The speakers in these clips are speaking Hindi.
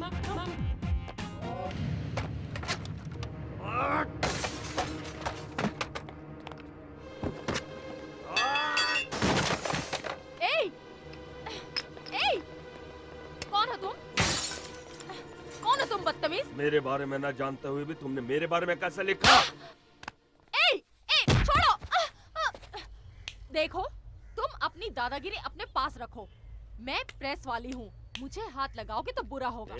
ए! ए! कौन हो तुम? कौन हो तुम बदतमीज? मेरे बारे में ना जानते हुए भी तुमने मेरे बारे में कैसे लिखा? छोड़ो! देखो, तुम अपनी दादागिरी अपने पास रखो। मैं प्रेस वाली हूँ। मुझे हाथ लगाओगे तो बुरा होगा।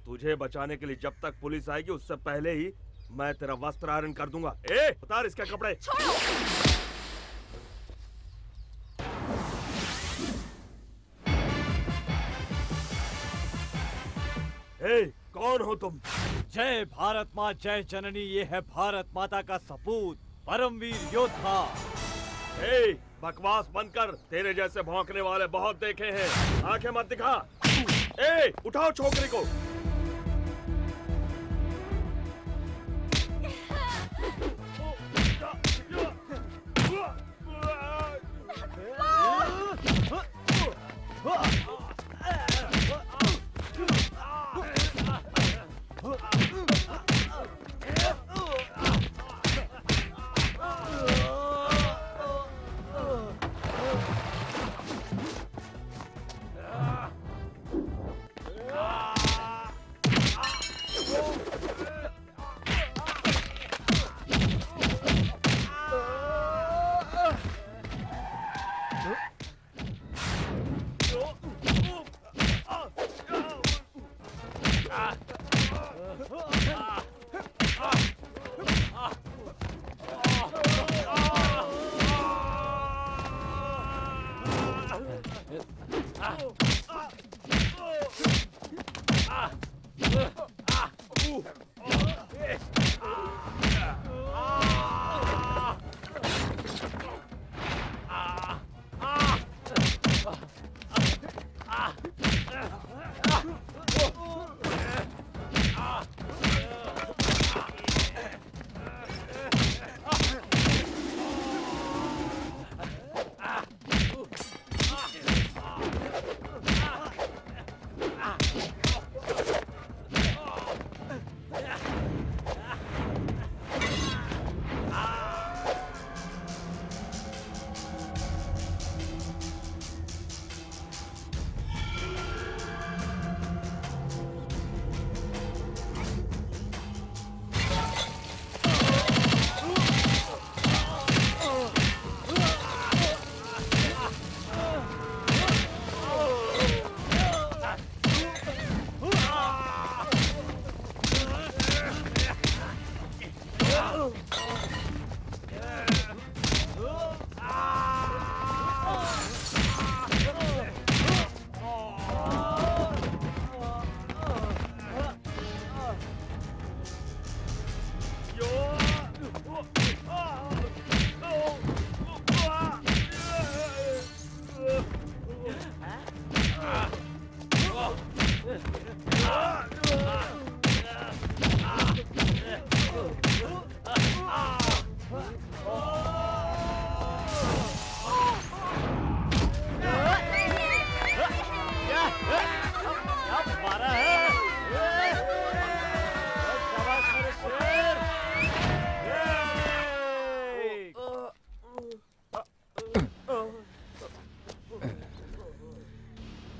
तुझे बचाने के लिए जब तक पुलिस आएगी उससे पहले ही मैं तेरा वस्त्र आयरन कर दूंगा। उतार इसके कपड़े। छोड़ो! कौन हो तुम? जय भारत माँ जय जननी, ये है भारत माता का सपूत, परमवीर योद्धा। बकवास बंद कर। तेरे जैसे भौंकने वाले बहुत देखे हैं। आंखें मत दिखा। उठाओ छोकरी को।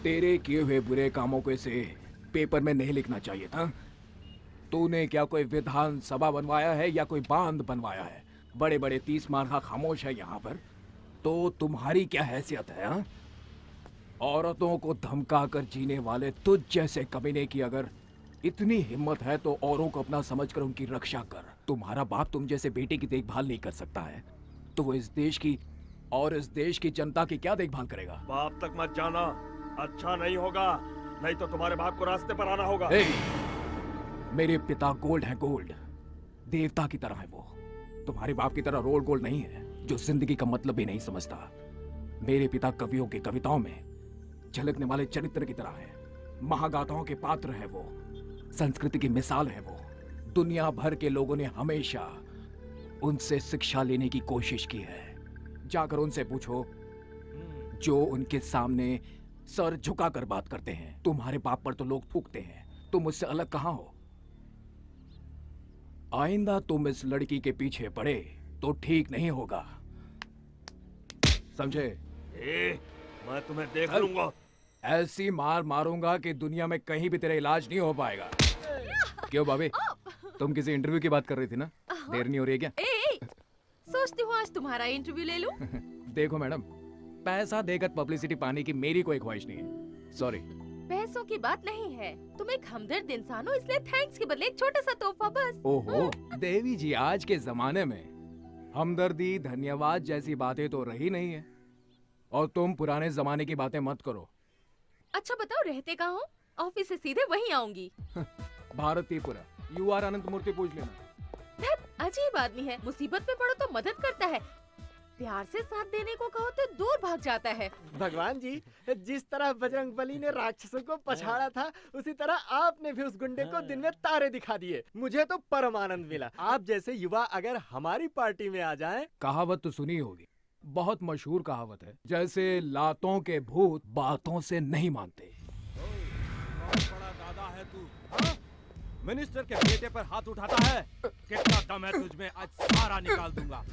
तेरे किए हुए बुरे कामों को इसे पेपर में नहीं लिखना चाहिए था। तूने क्या कोई विधान सभा बनवाया है या कोई बांध बनवाया है? बड़े बड़े 30 मार्का खामोश है यहाँ पर। तो तुम्हारी क्या हैसियत है? हा? औरतों को धमका कर जीने वाले तुझ जैसे कमीने की अगर इतनी हिम्मत है तो औरों को अपना समझकर उनकी रक्षा कर। तुम्हारा बाप तुम जैसे बेटे की देखभाल नहीं कर सकता है तो वो इस देश की और इस देश की जनता की क्या देखभाल करेगा? बाप तक मत जाना, अच्छा नहीं होगा, नहीं तो तुम्हारे बाप को रास्ते पर आना होगा। मेरे पिता गोल्ड है, गोल्ड देवता की तरह है वो। तुम्हारे बाप की तरह रोल गोल्ड नहीं है जो जिंदगी का मतलब भी नहीं समझता। मेरे पिता कवियों की कविताओं में झलकने वाले चरित्र की तरह है, महागाथाओं के पात्र है वो, संस्कृति की मिसाल है वो। दुनिया भर के लोगों ने हमेशा उनसे शिक्षा लेने की कोशिश की है। जाकर उनसे पूछो जो उनके सामने सर झुकाकर बात करते हैं। तुम्हारे बाप पर तो लोग थूकते हैं, तुम मुझसे अलग कहाँ हो? आइंदा तुम इस लड़की के पीछे पड़े तो ठीक नहीं होगा, समझे? मैं तुम्हें देख चल। लूंगा। ऐसी मार मारूंगा कि दुनिया में कहीं भी तेरा इलाज नहीं हो पाएगा। क्यों भाभी, तुम किसी इंटरव्यू की बात कर रही थी ना? देर नहीं हो रही है क्या? सोचती हूँ आज तुम्हारा इंटरव्यू ले लूं। देखो मैडम, पैसा देकर पब्लिसिटी पाने की मेरी कोई ख्वाहिश नहीं है, सॉरी। पैसों की बात नहीं है, तुम एक हमदर्द इंसान हो, इसलिए थैंक्स के बदले एक छोटा सा तोहफा बस। ओहो देवी जी, आज के जमाने में हमदर्दी धन्यवाद जैसी बातें तो रही नहीं है, और तुम पुराने जमाने की बातें मत करो। अच्छा बताओ रहते कहाँ हो? ऑफिस से सीधे वहीं आऊंगी। भारतीपुरा, यू आर अनंत मूर्ति पूछ लेना। धत, अजीब आदमी है, मुसीबत में पड़ो तो मदद करता है, प्यार से साथ देने को कहो तो दूर भाग जाता है। भगवान जी, जिस तरह बजरंगबली ने राक्षसों को पछाड़ा था, उसी तरह आपने भी उस गुंडे को दिन में तारे दिखा दिए। मुझे तो परम आनंद मिला। आप जैसे युवा अगर हमारी पार्टी में आ जाएं। कहावत तो सुनी होगी, बहुत मशहूर कहावत है, जैसे लातों के भूत बातों से नहीं मानते। बड़ा दादा है तू, हाँ? मिनिस्टर के बेटे पर हाथ उठाता है? कितना दम है तुझमें, आज सारा निकाल दूंगा।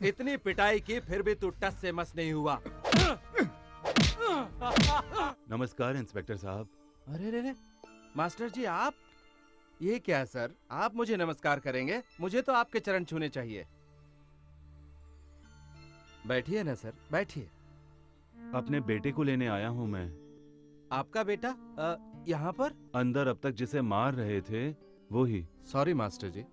इतनी पिटाई की फिर भी तू टस से मस नहीं हुआ। नमस्कार इंस्पेक्टर साहब। अरे रे रे, मास्टर जी आप, ये क्या सर, आप मुझे नमस्कार करेंगे? मुझे तो आपके चरण छूने चाहिए। बैठिए ना सर, बैठिए। अपने बेटे को लेने आया हूँ मैं। आपका बेटा यहाँ पर? अंदर अब तक जिसे मार रहे थे वो ही। सॉरी मास्टर जी।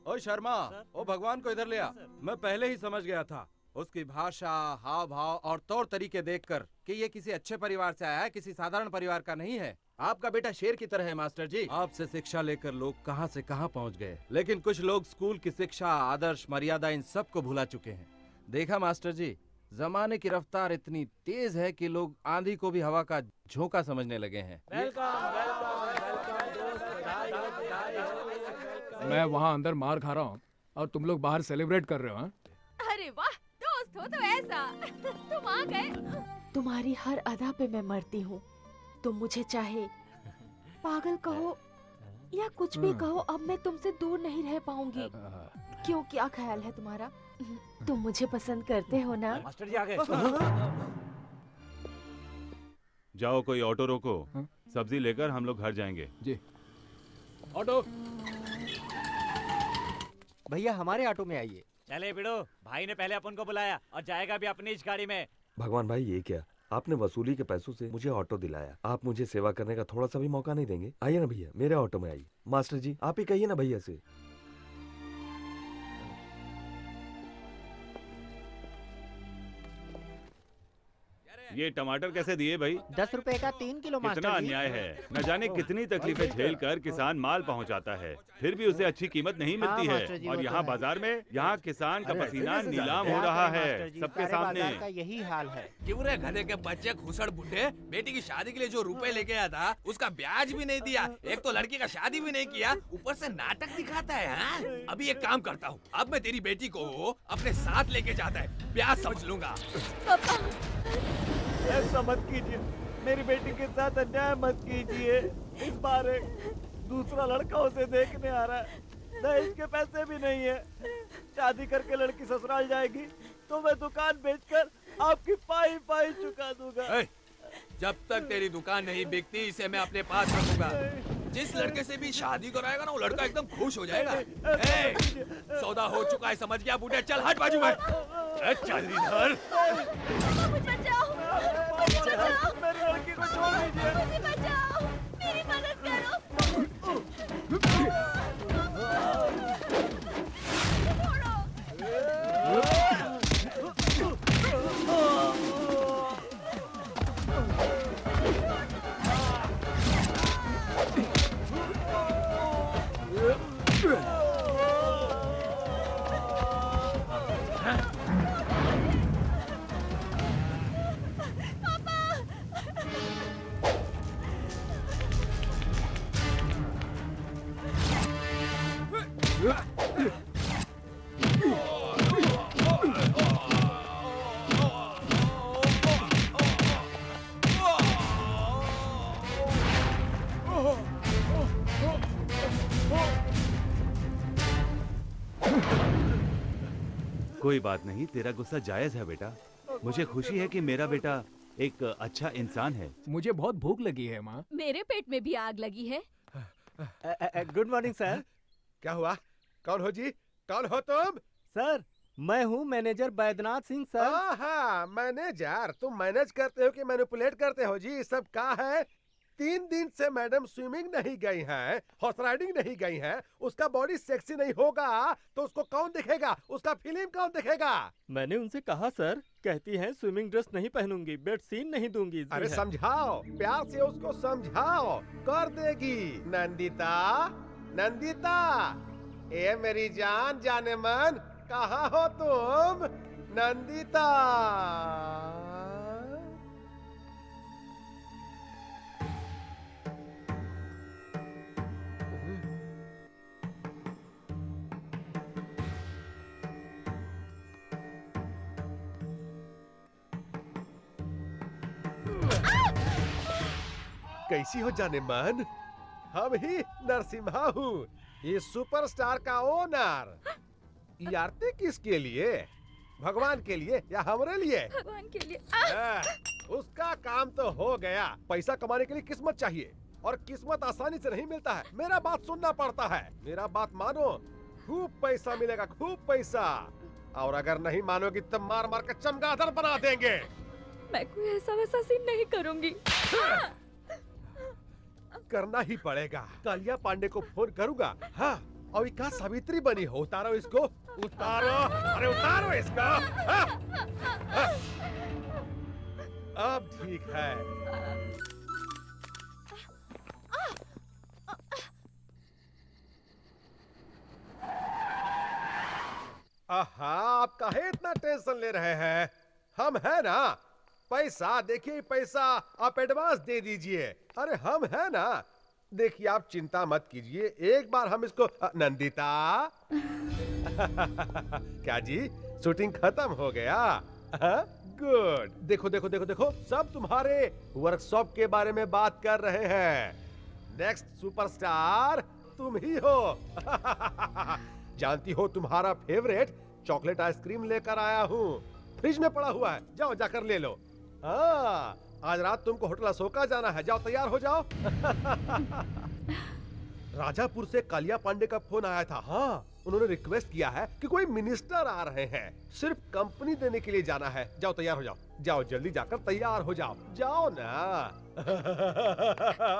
ओ शर्मा, ओ भगवान को इधर ले आ। मैं पहले ही समझ गया था, उसकी भाषा, हाव भाव और तौर तरीके देखकर कि ये किसी अच्छे परिवार से आया है, किसी साधारण परिवार का नहीं है। आपका बेटा शेर की तरह है मास्टर जी। आपसे शिक्षा लेकर लोग कहां से कहां पहुंच गए, लेकिन कुछ लोग स्कूल की शिक्षा, आदर्श, मर्यादा इन सब को भुला चुके हैं। देखा मास्टर जी, जमाने की रफ्तार इतनी तेज है कि लोग आंधी को भी हवा का झोंका समझने लगे हैं। मैं वहाँ अंदर मार खा रहा हूँ और तुम लोग बाहर सेलिब्रेट कर रहे हो, हाँ? अरे वाह, दोस्त हो तो ऐसा। तुम आ गए। तुम्हारी हर अदा पे मैं मरती हूँ। तुम मुझे चाहे पागल कहो या कुछ भी कहो, अब मैं तुमसे दूर नहीं रह पाऊंगी। क्यों, क्या ख्याल है तुम्हारा? तुम मुझे पसंद करते हो ना? मास्टर जी आ गए। जाओ कोई ऑटो रोको, हाँ? सब्जी लेकर हम लोग घर जाएंगे। जी। ऑटो। भैया हमारे ऑटो में आइए। चले बिड़ो, भाई ने पहले अपन को बुलाया और जाएगा भी अपनी इस गाड़ी में। भगवान भाई, ये क्या? आपने वसूली के पैसों से मुझे ऑटो दिलाया, आप मुझे सेवा करने का थोड़ा सा भी मौका नहीं देंगे? आइए ना भैया, मेरे ऑटो में आइए। मास्टर जी, आप ही कहिए ना भैया से। ये टमाटर कैसे दिए भाई? 10 रुपए का 3 किलो कितना मास्टर जी। अन्याय है। न जाने कितनी तकलीफें झेल कर किसान माल पहुंचाता है, फिर भी उसे अच्छी कीमत नहीं मिलती हाँ, मास्टर जी, है। और वो तो यहाँ है। बाजार में यहाँ किसान का पसीना ऐसे नीलाम हो बात रहा है, है मास्टर जी, सबके सारे सामने। बाजार का यही हाल है। क्यों रे गधे के बच्चे घुसड़ बुड्ढे, बेटी की शादी के लिए जो रुपए लेके आया था उसका ब्याज भी नहीं दिया, एक तो लड़की का शादी भी नहीं किया, ऊपर से नाटक दिखाता है। हाँ? अभी एक काम करता हूँ, अब मैं तेरी बेटी को अपने साथ लेके जाता है, ब्याज समझ लूंगा। ऐसा मत कीजिए, मेरी बेटी के साथ अन्याय मत कीजिए। इस बार एक दूसरा लड़का उसे देखने आ रहा है, दहेज के पैसे भी नहीं है। शादी करके लड़की ससुराल जाएगी तो मैं दुकान बेचकर आपकी पाई पाई चुका दूंगा। जब तक तेरी दुकान नहीं बिकती इसे मैं अपने पास रखूंगा। जिस लड़के से भी शादी कराएगा ना वो लड़का एकदम खुश हो जाएगा। सौदा हो चुका है, समझ गया बूढ़े, चल हट बाजू में। चल इधर। मुझे बचाओ, मुझे बचाओ, मेरी लड़की को छोड़ दीजिए। मुझे बचाओ, मेरी मदद करो। कोई बात नहीं, तेरा गुस्सा जायज है बेटा। मुझे खुशी है कि मेरा बेटा एक अच्छा इंसान है। मुझे बहुत भूख लगी है माँ। मेरे पेट में भी आग लगी है। Good morning sir. क्या हुआ? कौन हो जी? कौन हो तुम? सर मैं हूँ मैनेजर बैद्यनाथ सिंह सर। हाँ, मैनेजर। तुम मैनेज करते हो कि मैनिपुलेट करते हो जी? सब क्या है? 3 दिन से मैडम स्विमिंग नहीं गई हैं, हॉर्स राइडिंग नहीं गई हैं, उसका बॉडी सेक्सी नहीं होगा तो उसको कौन देखेगा? उसका फिल्म कौन देखेगा? मैंने उनसे कहा सर, कहती हैं स्विमिंग ड्रेस नहीं पहनूंगी, बेड सीन नहीं दूंगी। जी अरे हाँ। समझाओ, प्यार से उसको समझाओ, कर देगी। नंदिता, नंदिता, ए मेरी जान जाने मन, कहाँ हो तुम? नंदिता। कैसी हो जाने मन? हम ही नरसिम्हा हूँ, ये सुपरस्टार का ओनर। ये आरती किसके लिए? भगवान के लिए या हमारे लिए? भगवान के लिए। उसका काम तो हो गया। पैसा कमाने के लिए किस्मत चाहिए और किस्मत आसानी से नहीं मिलता है। मेरा बात सुनना पड़ता है। मेरा बात मानो, खूब पैसा मिलेगा, खूब पैसा। और अगर नहीं मानोगी तो मार मार कर चमगादड़ बना देंगे। मैं कोई ऐसा वैसा सीन नहीं करूंगी। करना ही पड़ेगा। कालिया पांडे को फोन करूंगा। हाँ, और क्या सावित्री बनी हो? उतारो इसको, उतारो, अरे उतारो इसको। हाँ, हाँ। अब ठीक है। आहा, आप काहे इतना टेंशन ले रहे हैं? हम है ना। पैसा देखिए, पैसा आप एडवांस दे दीजिए। अरे हम है ना। देखिए आप चिंता मत कीजिए, एक बार हम इसको नंदिता। क्या जी, शूटिंग खत्म हो गया? गुड। देखो देखो देखो देखो, सब तुम्हारे वर्कशॉप के बारे में बात कर रहे हैं। नेक्स्ट सुपरस्टार तुम ही हो। जानती हो, तुम्हारा फेवरेट चॉकलेट आइसक्रीम लेकर आया हूँ। फ्रिज में पड़ा हुआ है, जाओ जाकर ले लो। हाँ, आज रात तुमको होटल अशोका जाना है, जाओ तैयार हो जाओ। राजापुर से कालिया पांडे का फोन आया था। हाँ, उन्होंने रिक्वेस्ट किया है कि कोई मिनिस्टर आ रहे हैं, सिर्फ कंपनी देने के लिए जाना है। जाओ तैयार हो जाओ, जाओ जल्दी जाकर तैयार हो जाओ, जाओ ना।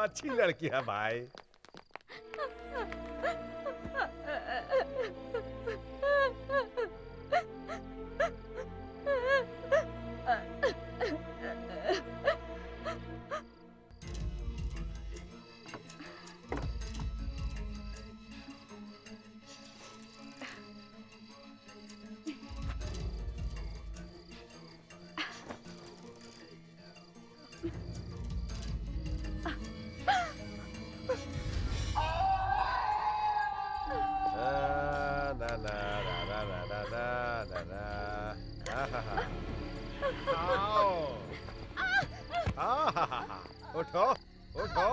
अच्छी लड़की है भाई। उठो उठो।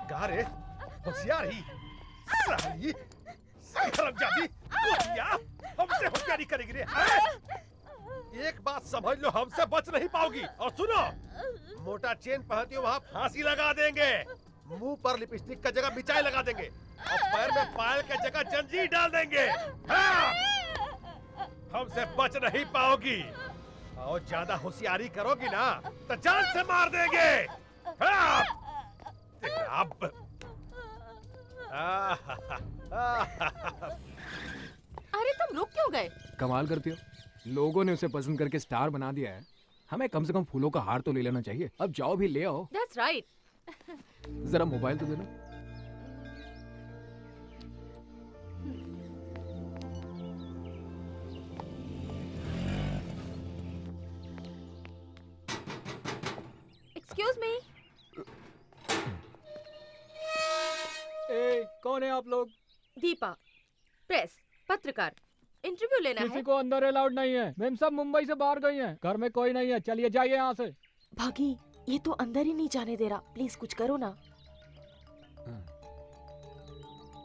गारे होशियारी साली हरामजादी, कुतिया, हमसे होशियारी करेगी रे। एक बात समझ लो, हमसे बच नहीं पाओगी। और सुनो, मोटा चेन पहनती हो वहाँ फांसी लगा देंगे, मुंह पर लिपस्टिक का जगह मिचाई लगा देंगे और पैर में पायल का जगह जंजीर डाल देंगे। हाँ! हमसे बच नहीं पाओगी और ज्यादा होशियारी करोगी ना तो जान से मार देंगे। हाँ! अब अरे तुम रुक क्यों गए? कमाल करती हो, लोगों ने उसे पसंद करके स्टार बना दिया है, हमें कम से कम फूलों का हार तो ले लेना चाहिए। अब जाओ भी ले आओ। That's right. जरा मोबाइल तो देना। Excuse me. कौन है आप लोग? दीपा, प्रेस, पत्रकार, इंटरव्यू लेना किसी है। को अंदर अलाउड नहीं है। मैम सब मुंबई से बाहर गई हैं। घर में कोई नहीं है। चलिए जाइए यहाँ से। भागी, ये तो अंदर ही नहीं जाने दे रहा। प्लीज कुछ करो ना।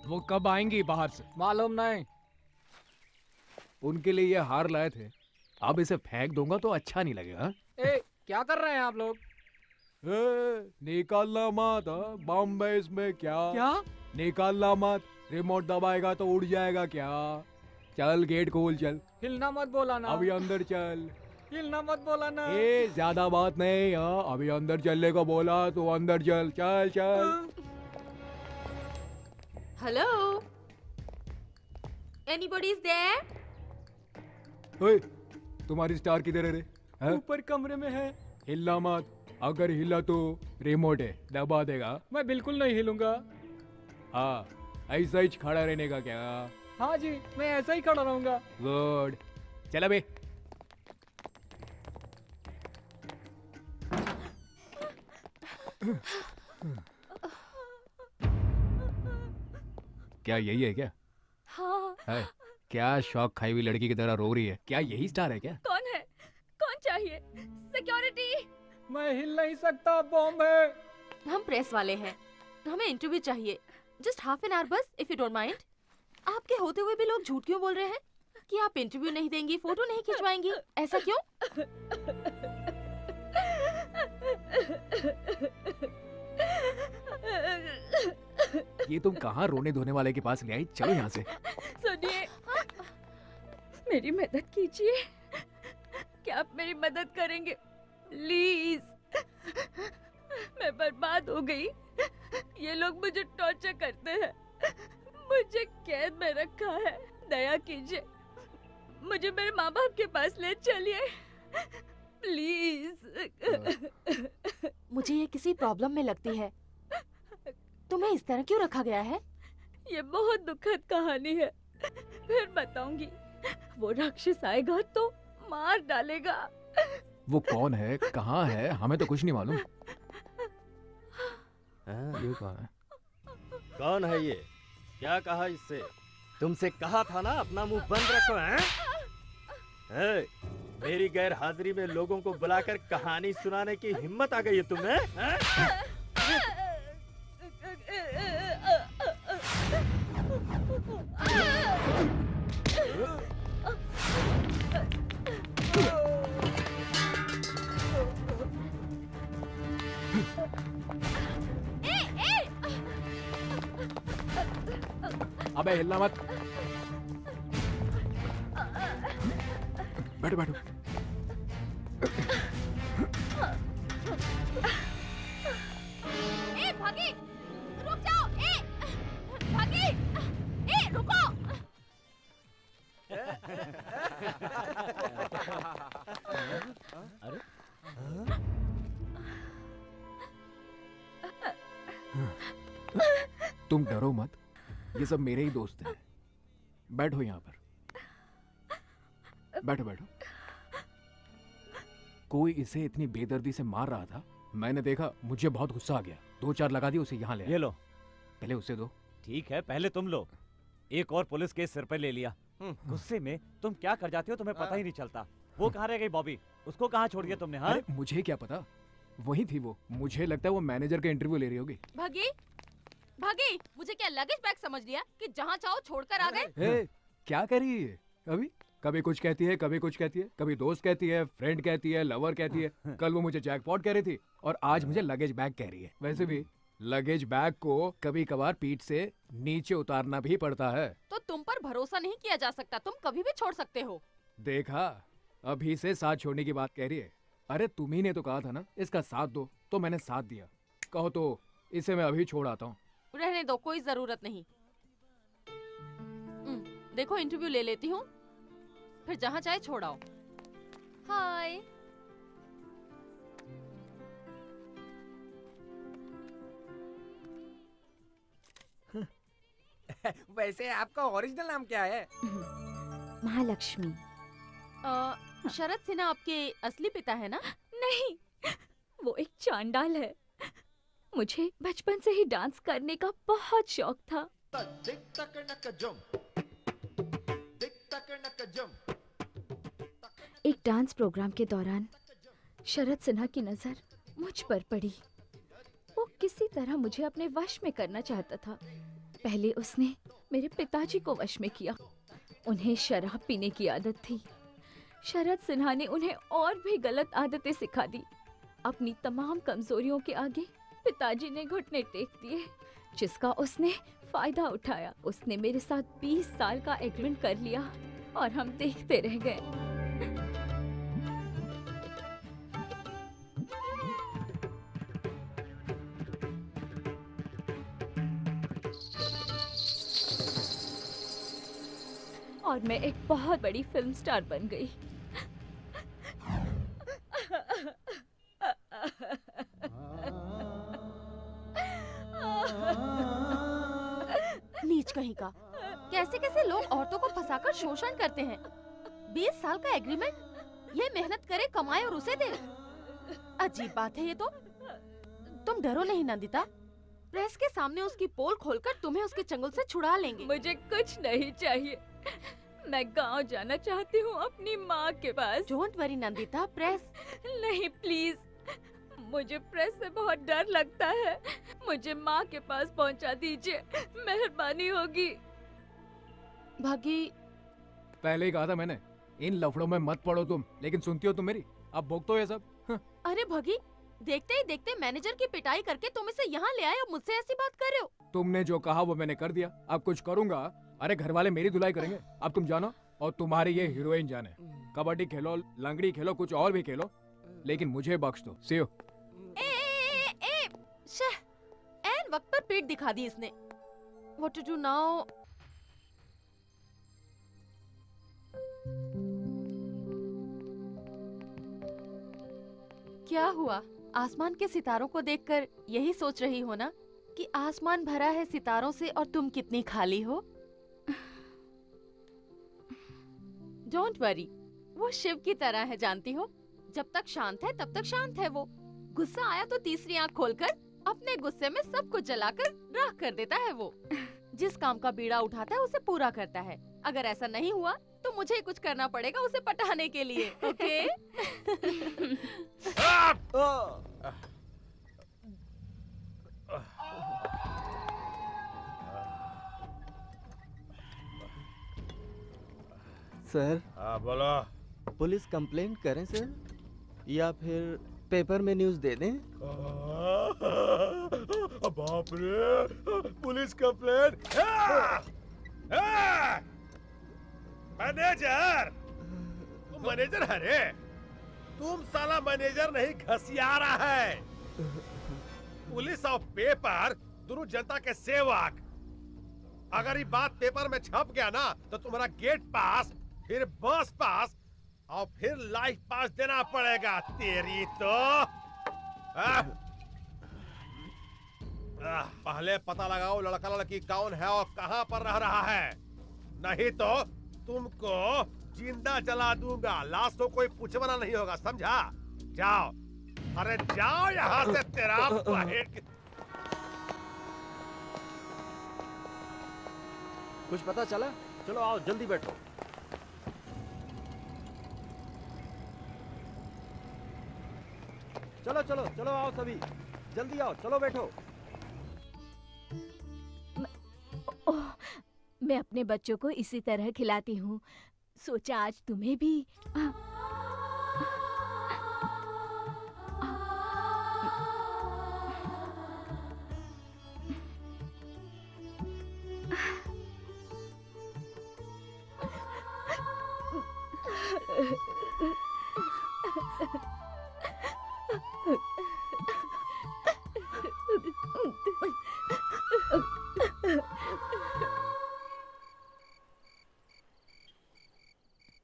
वो कब आएंगी बाहर से मालूम नहीं। उनके लिए ये हार लाए थे। अब इसे फेंक दूंगा तो अच्छा नहीं लगेगा। ए, क्या कर रहे हैं आप लोग? निकालना मत। बॉम्बे इसमें क्या निकालना मत। रिमोट दबाएगा तो उड़ जाएगा क्या? चल गेट खोल चल। हिलना मत बोला ना। अभी अंदर चल। हिलना मत बोला ना। ए ज्यादा बात नहीं। अभी अंदर चलने को बोला तो अंदर चल। चल चल। Hello, anybody is there? ओए, तुम्हारी स्टार किधर है रे? ऊपर कमरे में है। हिलना मत। अगर हिला तो रिमोट है दबा देगा। मैं बिल्कुल नहीं हिलूंगा। हाँ, ऐसा ही खड़ा रहने का क्या? हाँ जी, मैं ऐसा ही खड़ा रहूंगा। गुड। चल बे। क्या यही है क्या? हाँ। है? क्या शौक खाई हुई लड़की की तरह रो रही है? क्या यही स्टार है क्या? कौन है? कौन चाहिए? सिक्योरिटी। मैं हिल नहीं सकता, बॉम्ब है। हम प्रेस वाले हैं, हमें इंटरव्यू चाहिए। जस्ट हाफ एन आवर बस, इफ यू डोंट माइंड। आपके होते हुए भी लोग झूठ क्यों बोल रहे हैं कि आप इंटरव्यू नहीं देंगी, फोटो नहीं खिंचवाएंगी? ऐसा क्यों? ये तुम कहाँ रोने धोने वाले के पास ले आई? चलो यहाँ से। सुनिए, मेरी मदद कीजिए। क्या आप मेरी मदद करेंगे प्लीज? मैं बर्बाद हो गई। ये लोग मुझे टॉर्चर करते हैं, मुझे कैद में रखा है। दया कीजिए, मुझे मेरे माँ बाप के पास ले चलिए प्लीज। मुझे ये किसी प्रॉब्लम में लगती है। तुम्हें इस तरह क्यों रखा गया है? ये बहुत दुखद कहानी है, फिर बताऊंगी। वो राक्षस आएगा तो मार डालेगा। वो कौन है, कहाँ है? हमें तो कुछ नहीं मालूम। ये कौन है? कौन है ये? क्या कहा इससे? तुमसे कहा था ना अपना मुंह बंद रखो। हैं? मेरी गैर हाजिरी में लोगों को बुलाकर कहानी सुनाने की हिम्मत आ गई है तुम्हें? अबे हिलना मत। बैठो बैठो। ए भागी, रुक जाओ। ए भागी, ए रुको। अरे तुम डरो मत, ये सब मेरे ही दोस्त हैं। बैठो यहाँ पर। बैठो बैठो। कोई इसे इतनी बेदर्दी से मार रहा था, मैंने देखा, मुझे बहुत गुस्सा आ गया। 2-4 लगा दी, उसे यहाँ ले आया। ये लो। पहले उसे दो। ठीक है, पहले तुम लो। एक और पुलिस केस सिर पे ले लिया। गुस्से में तुम क्या कर जाते हो तुम्हें पता ही नहीं चलता। वो कहाँ रह गई बॉबी? उसको कहाँ छोड़ दिया तुमने? हाँ, अरे मुझे क्या पता, वही थी वो। मुझे लगता है वो मैनेजर का इंटरव्यू ले रही होगी। भागी, भागी, मुझे क्या लगेज बैग समझ लिया कि जहाँ चाहो छोड़कर आ गए? क्या कर रही है अभी? कभी कुछ कहती है, कभी कुछ कहती है, कभी दोस्त कहती है, फ्रेंड कहती है, लवर कहती है। कल वो मुझे जैकपॉट कह रही थी और आज मुझे लगेज बैग कह रही है। वैसे भी लगेज बैग को कभी कभार पीठ से नीचे उतारना भी पड़ता है। तो तुम पर भरोसा नहीं किया जा सकता, तुम कभी भी छोड़ सकते हो। देखा, अभी से साथ छोड़ने की बात कह रही है। अरे तुम्ही ने तो कहा था ना इसका साथ दो, तो मैंने साथ दिया। कहो तो इसे मैं अभी छोड़ आता हूँ। रहने दो, कोई जरूरत नहीं। देखो इंटरव्यू ले लेती हूँ, फिर जहाँ चाहे छोड़ आओ। हाय। वैसे आपका ओरिजिनल नाम क्या है? महालक्ष्मी। शरद सिन्हा आपके असली पिता है ना? नहीं, वो एक चांडाल है। मुझे बचपन से ही डांस करने का बहुत शौक था। एक डांस प्रोग्राम के दौरान शरद सिन्हा की नजर मुझ पर पड़ी। वो किसी तरह मुझे अपने वश में करना चाहता था। पहले उसने मेरे पिताजी को वश में किया। उन्हें शराब पीने की आदत थी। शरद सिन्हा ने उन्हें और भी गलत आदतें सिखा दी। अपनी तमाम कमजोरियों के आगे पिताजी ने घुटने टेक दिए, जिसका उसने फायदा उठाया। उसने मेरे साथ 20 साल का एग्रीमेंट कर लिया और हम देखते रह गए। और मैं एक बहुत बड़ी फिल्म स्टार बन गई। नीच कहीं का। कैसे कैसे लोग औरतों को फंसाकर शोषण करते हैं। 20 साल का एग्रीमेंट, ये मेहनत करे, कमाए और उसे दे। अजीब बात है ये तो। तुम डरो नहीं नंदिता, प्रेस के सामने उसकी पोल खोलकर तुम्हें उसके चंगुल से छुड़ा लेंगे। मुझे कुछ नहीं चाहिए। मैं गांव जाना चाहती हूँ, अपनी माँ के पास। डोंट वरी नंदिता, प्रेस नहीं प्लीज, मुझे प्रेस से बहुत डर लगता है। मुझे माँ के पास पहुँचा दीजिए, मेहरबानी होगी। भागी, पहले ही कहा था मैंने, इन लफड़ों में मत पड़ो तुम, लेकिन सुनती हो तुम मेरी? अब भोगतो ये सब। अरे भगी, देखते ही देखते मैनेजर की पिटाई करके तुम इसे यहाँ ले आए और मुझसे ऐसी बात कर रहे हो। तुमने जो कहा वो मैंने कर दिया, अब कुछ करूंगा। अरे घर वाले मेरी धुलाई करेंगे। अब तुम जानो और तुम्हारी ये हीरोइन जाने। कबड्डी खेलो, लंगड़ी खेलो, कुछ और भी खेलो, लेकिन मुझे बख्श दो। सी यू। एन वक्त पर पेट दिखा दी इसने। What to do now? क्या हुआ? आसमान के सितारों को देखकर यही सोच रही हो ना कि आसमान भरा है सितारों से और तुम कितनी खाली हो? डोंट वरी, वो शिव की तरह है, जानती हो। जब तक शांत है तब तक शांत है वो। गुस्सा आया तो तीसरी आंख खोलकर अपने गुस्से में सब कुछ जलाकर राख कर देता है वो। जिस काम का बीड़ा उठाता है उसे पूरा करता है। अगर ऐसा नहीं हुआ तो मुझे ही कुछ करना पड़ेगा उसे पटाने के लिए। ओके? सर, बोलो। पुलिस कंप्लेंट करें सर, या फिर पेपर में न्यूज़ दे दें? बाप रे, पुलिस कंप्लेंट। मैनेजर, तुम मैनेजर है रे? तुम साला मैनेजर नहीं, घसियारा है। पुलिस और पेपर दोनों जनता के सेवक। अगर ये बात पेपर में छप गया ना तो तुम्हारा गेट पास, फिर बस पास और फिर लाइफ पास देना पड़ेगा। तेरी तो पहले पता लगाओ लड़का लड़की कौन है और कहां पर रह रहा है, नहीं तो तुमको जिंदा जला दूंगा। लाश तो कोई पूछवाना नहीं होगा, समझा? जाओ, अरे जाओ यहाँ से। तेरा कुछ पता चला? चलो आओ, जल्दी बैठो। चलो चलो चलो, आओ सभी, जल्दी आओ, चलो बैठो। मैं अपने बच्चों को इसी तरह खिलाती हूँ, सोचा आज तुम्हें भी।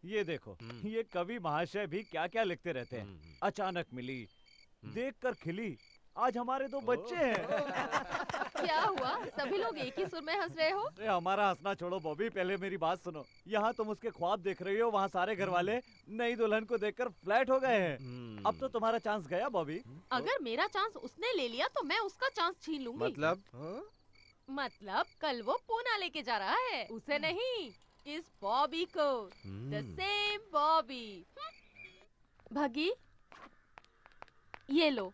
ये देखो, ये कवि महाशय भी क्या क्या लिखते रहते हैं। अचानक मिली, देखकर खिली, आज हमारे दो बच्चे हैं। क्या हुआ? सभी लोग एक ही सुर में हंस रहे हो? अरे हमारा हंसना छोड़ो बॉबी, पहले मेरी बात सुनो। यहाँ तुम उसके ख्वाब देख रही हो, वहाँ सारे घर वाले नई दुल्हन को देखकर फ्लैट हो गए हैं। अब तो तुम्हारा चांस गया बॉबी। अगर मेरा चांस उसने ले लिया तो मैं उसका चांस छीन लूंगी। मतलब? मतलब कल वो पूना लेके जा रहा है, उसे नहीं, इस बॉबी को। The same Bobby. भगी, ये लो,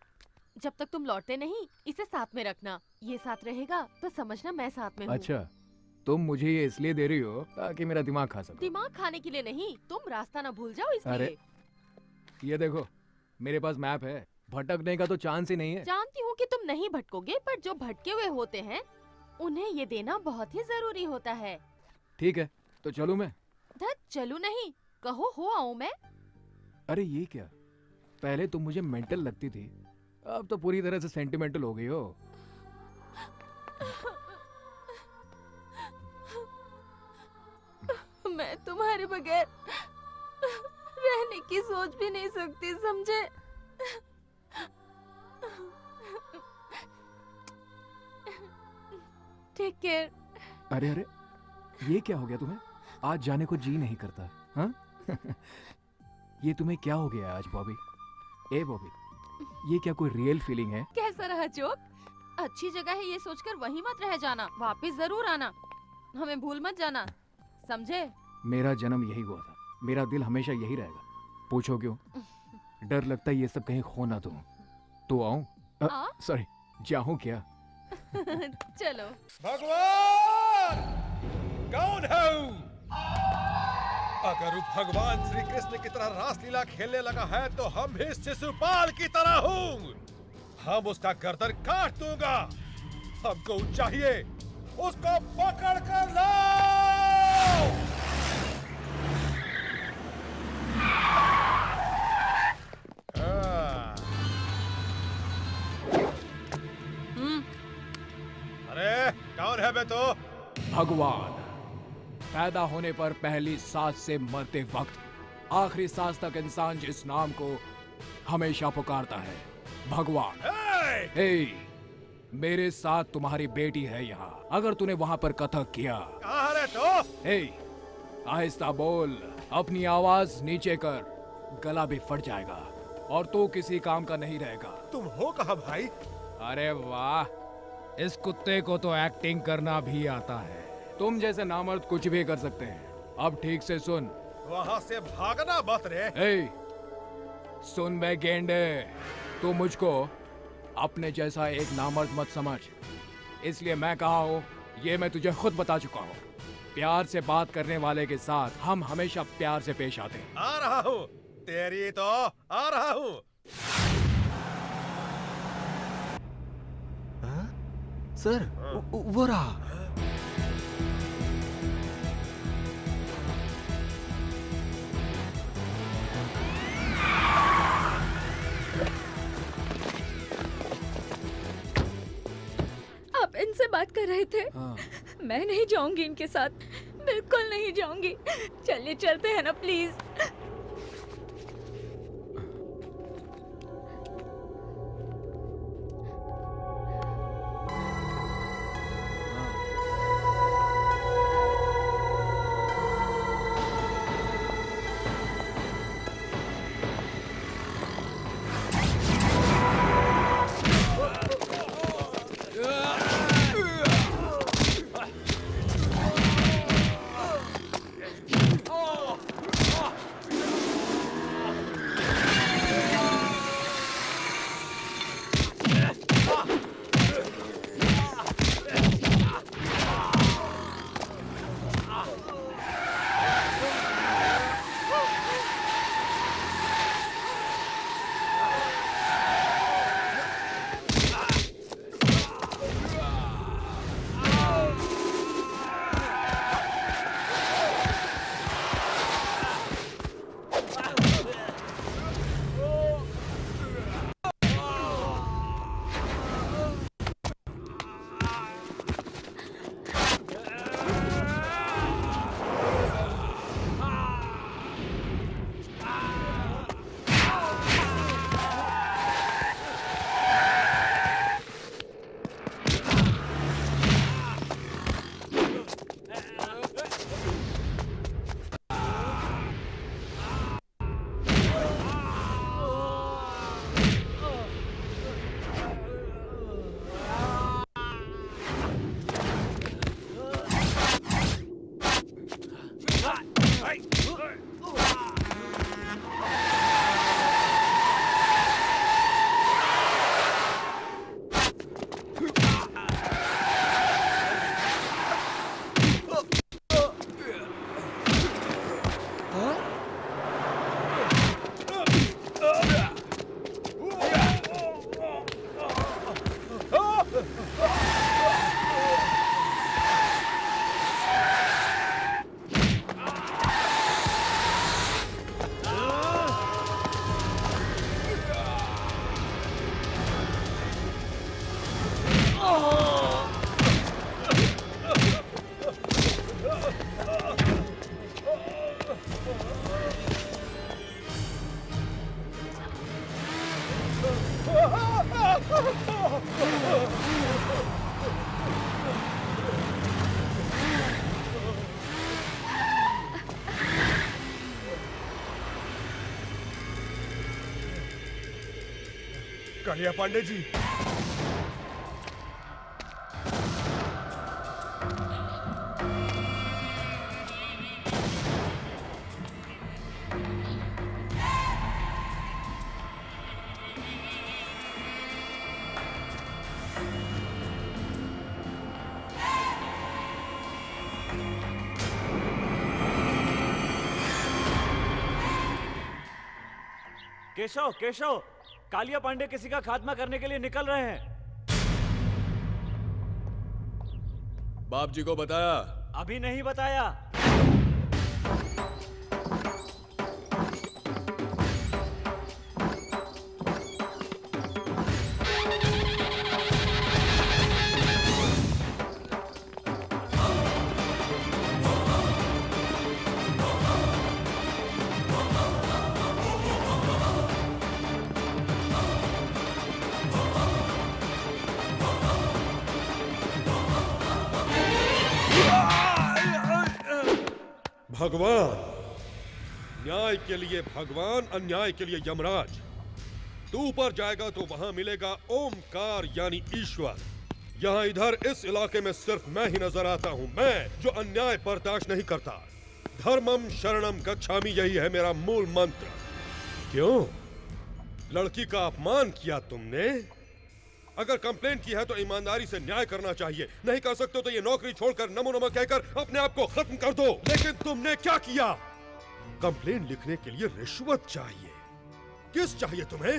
जब तक तुम लौटते नहीं इसे साथ में रखना। ये साथ रहेगा तो समझना मैं साथ में हूँ। अच्छा, तुम मुझे ये इसलिए दे रही हो ताकि मेरा दिमाग खा सको। दिमाग खाने के लिए नहीं, तुम रास्ता ना भूल जाओ इसलिए। अरे ये देखो, मेरे पास मैप है, भटकने का तो चांस ही नहीं है। जानती हूँ कि तुम नहीं भटकोगे, पर जो भटके हुए होते हैं उन्हें ये देना बहुत ही जरूरी होता है। ठीक है, तो चलूं मैं? धत, चलूं नहीं, कहो हो आऊं मैं। अरे ये क्या, पहले तुम मुझे मेंटल लगती थी, अब तो पूरी तरह से सेंटिमेंटल हो गई हो। मैं तुम्हारे बगैर रहने की सोच भी नहीं सकती, समझे? Take care. अरे अरे, ये क्या हो गया तुम्हें? आज जाने को जी नहीं करता, हाँ? ये तुम्हें क्या हो गया आज बॉबी? ए बॉबी, ये क्या कोई रियल फीलिंग है? कैसा रहा जोक? अच्छी जगह है ये सोचकर वहीं मत रह जाना, वापस जरूर आना, हमें भूल मत जाना, समझे? मेरा जन्म यही हुआ था, मेरा दिल हमेशा यही रहेगा। पूछो क्यों? डर लगता है ये सब कहीं खो ना दूं। तो आऊं? सॉरी, जाऊं क्या? चलो। भगवान कौन है? अगर वो भगवान श्री कृष्ण की तरह रासलीला खेलने लगा है तो हम भी शिशुपाल की तरह हूँ। हम उसका गर्दन काट दूंगा। हमको चाहिए, उसको पकड़ कर लाओ। अरे कौन है बे तो? भगवान। पैदा होने पर पहली सांस से मरते वक्त आखिरी सांस तक इंसान जिस नाम को हमेशा पुकारता है, भगवान। हे, मेरे साथ तुम्हारी बेटी है यहाँ। अगर तूने वहाँ पर कथक किया, कहाँ है तो? हे, आहिस्ता बोल, अपनी आवाज नीचे कर, गला भी फट जाएगा और तू किसी काम का नहीं रहेगा। तुम हो कहाँ भाई? अरे वाह, इस कुत्ते को तो एक्टिंग करना भी आता है। तुम जैसे नामर्द कुछ भी कर सकते हैं। अब ठीक से सुन। वहाँ से भागना मत रे। ए, सुन बे गेंडे, तू मुझको अपने जैसा एक नामर्द मत समझ। इसलिए मैं कहा हूँ, ये मैं तुझे खुद बता चुका हूँ। प्यार से बात करने वाले के साथ हम हमेशा प्यार से पेश आते हैं। आ रहा हूँ, तेरी तो आ रहा हूँ। सर, वो रहा। आप इनसे बात कर रहे थे? हाँ। मैं नहीं जाऊंगी इनके साथ, बिल्कुल नहीं जाऊंगी। चलिए चलते हैं ना प्लीज। कालिया पांडे जी, केशव केशव, कालिया पांडे किसी का खात्मा करने के लिए निकल रहे हैं। बाप जी को बताया? अभी नहीं बताया। भगवान, न्याय के लिए भगवान, अन्याय के लिए यमराज। तू ऊपर जाएगा तो वहां मिलेगा ओमकार यानी ईश्वर। यहाँ इधर इस इलाके में सिर्फ मैं ही नजर आता हूँ, मैं जो अन्याय बर्दाश्त नहीं करता। धर्मम शरणम गच्छामि, यही है मेरा मूल मंत्र। क्यों? लड़की का अपमान किया तुमने? अगर कंप्लेंट की है तो ईमानदारी से न्याय करना चाहिए। नहीं कर सकते तो ये नौकरी छोड़कर नमो नमः कहकर अपने आप को खत्म कर दो। लेकिन तुमने क्या किया? कंप्लेंट लिखने के लिए रिश्वत चाहिए। किस चाहिए तुम्हें?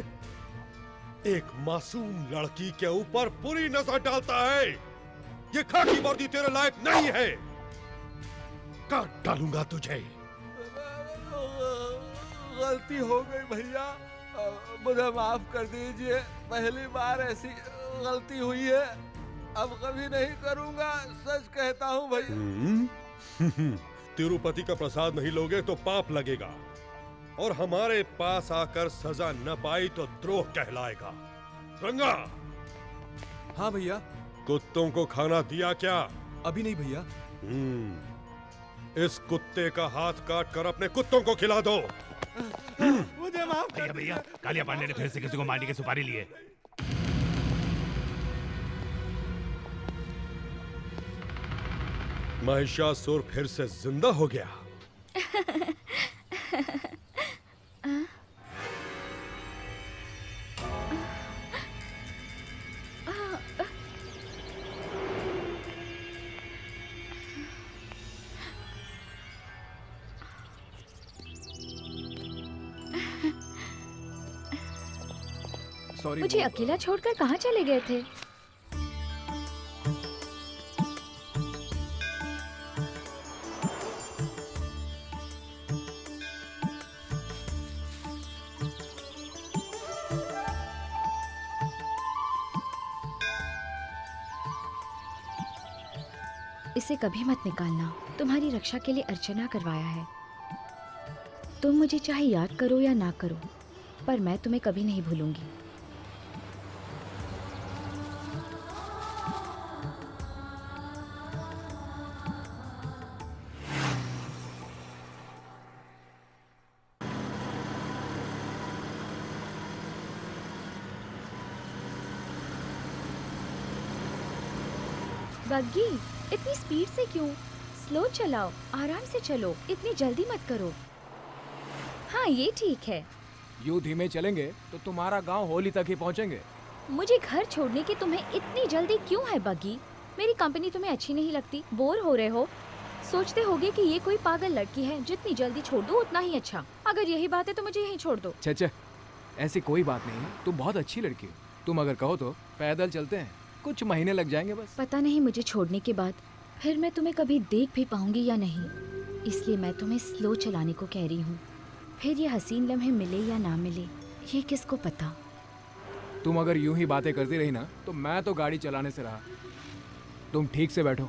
एक मासूम लड़की के ऊपर बुरी नजर डालता है। ये खाकी वर्दी तेरे लायक नहीं है। काट डालूंगा तुझे। गलती हो गई भैया, मुझे माफ कर दीजिए। पहली बार ऐसी गलती हुई है, अब कभी नहीं करूंगा, सच कहता हूँ भैया। तिरुपति का प्रसाद नहीं लोगे तो पाप लगेगा, और हमारे पास आकर सजा न पाई तो द्रोह कहलाएगा। रंगा। हाँ भैया। कुत्तों को खाना दिया क्या? अभी नहीं भैया। इस कुत्ते का हाथ काट कर अपने कुत्तों को खिला दो। मुझे माफ कर भैया, कालिया पांडे ने फिर से किसी को मारने की सुपारी ली है। महिषासुर फिर से जिंदा हो गया। मुझे अकेला छोड़कर कहाँ चले गए थे? इसे कभी मत निकालना। तुम्हारी रक्षा के लिए अर्चना करवाया है। तुम मुझे चाहे याद करो या ना करो, पर मैं तुम्हें कभी नहीं भूलूंगी। बग्गी, इतनी स्पीड से क्यों? स्लो चलाओ, आराम से चलो, इतनी जल्दी मत करो। हाँ, ये ठीक है। यूं धीमे चलेंगे तो तुम्हारा गांव होली तक ही पहुंचेंगे। मुझे घर छोड़ने की तुम्हें इतनी जल्दी क्यों है बग्गी? मेरी कंपनी तुम्हें अच्छी नहीं लगती? बोर हो रहे हो? सोचते होगे कि ये कोई पागल लड़की है, जितनी जल्दी छोड़ दो उतना ही अच्छा। अगर यही बात है तो मुझे यहीं छोड़ दो। छे, ऐसी कोई बात नहीं, तुम बहुत अच्छी लड़की हो। तुम अगर कहो तो पैदल चलते हैं, कुछ महीने लग जाएंगे बस। पता नहीं मुझे छोड़ने के बाद फिर मैं तुम्हें कभी देख भी पाऊंगी या नहीं, इसलिए मैं तुम्हें स्लो चलाने को कह रही हूँ। फिर ये हसीन लम्हे मिले या ना मिले, ये किसको पता। तुम अगर यूं ही बातें करती रही ना तो मैं तो गाड़ी चलाने से रहा। तुम ठीक से बैठो,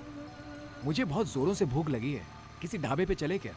मुझे बहुत जोरों से भूख लगी है। किसी ढाबे पे चले क्या?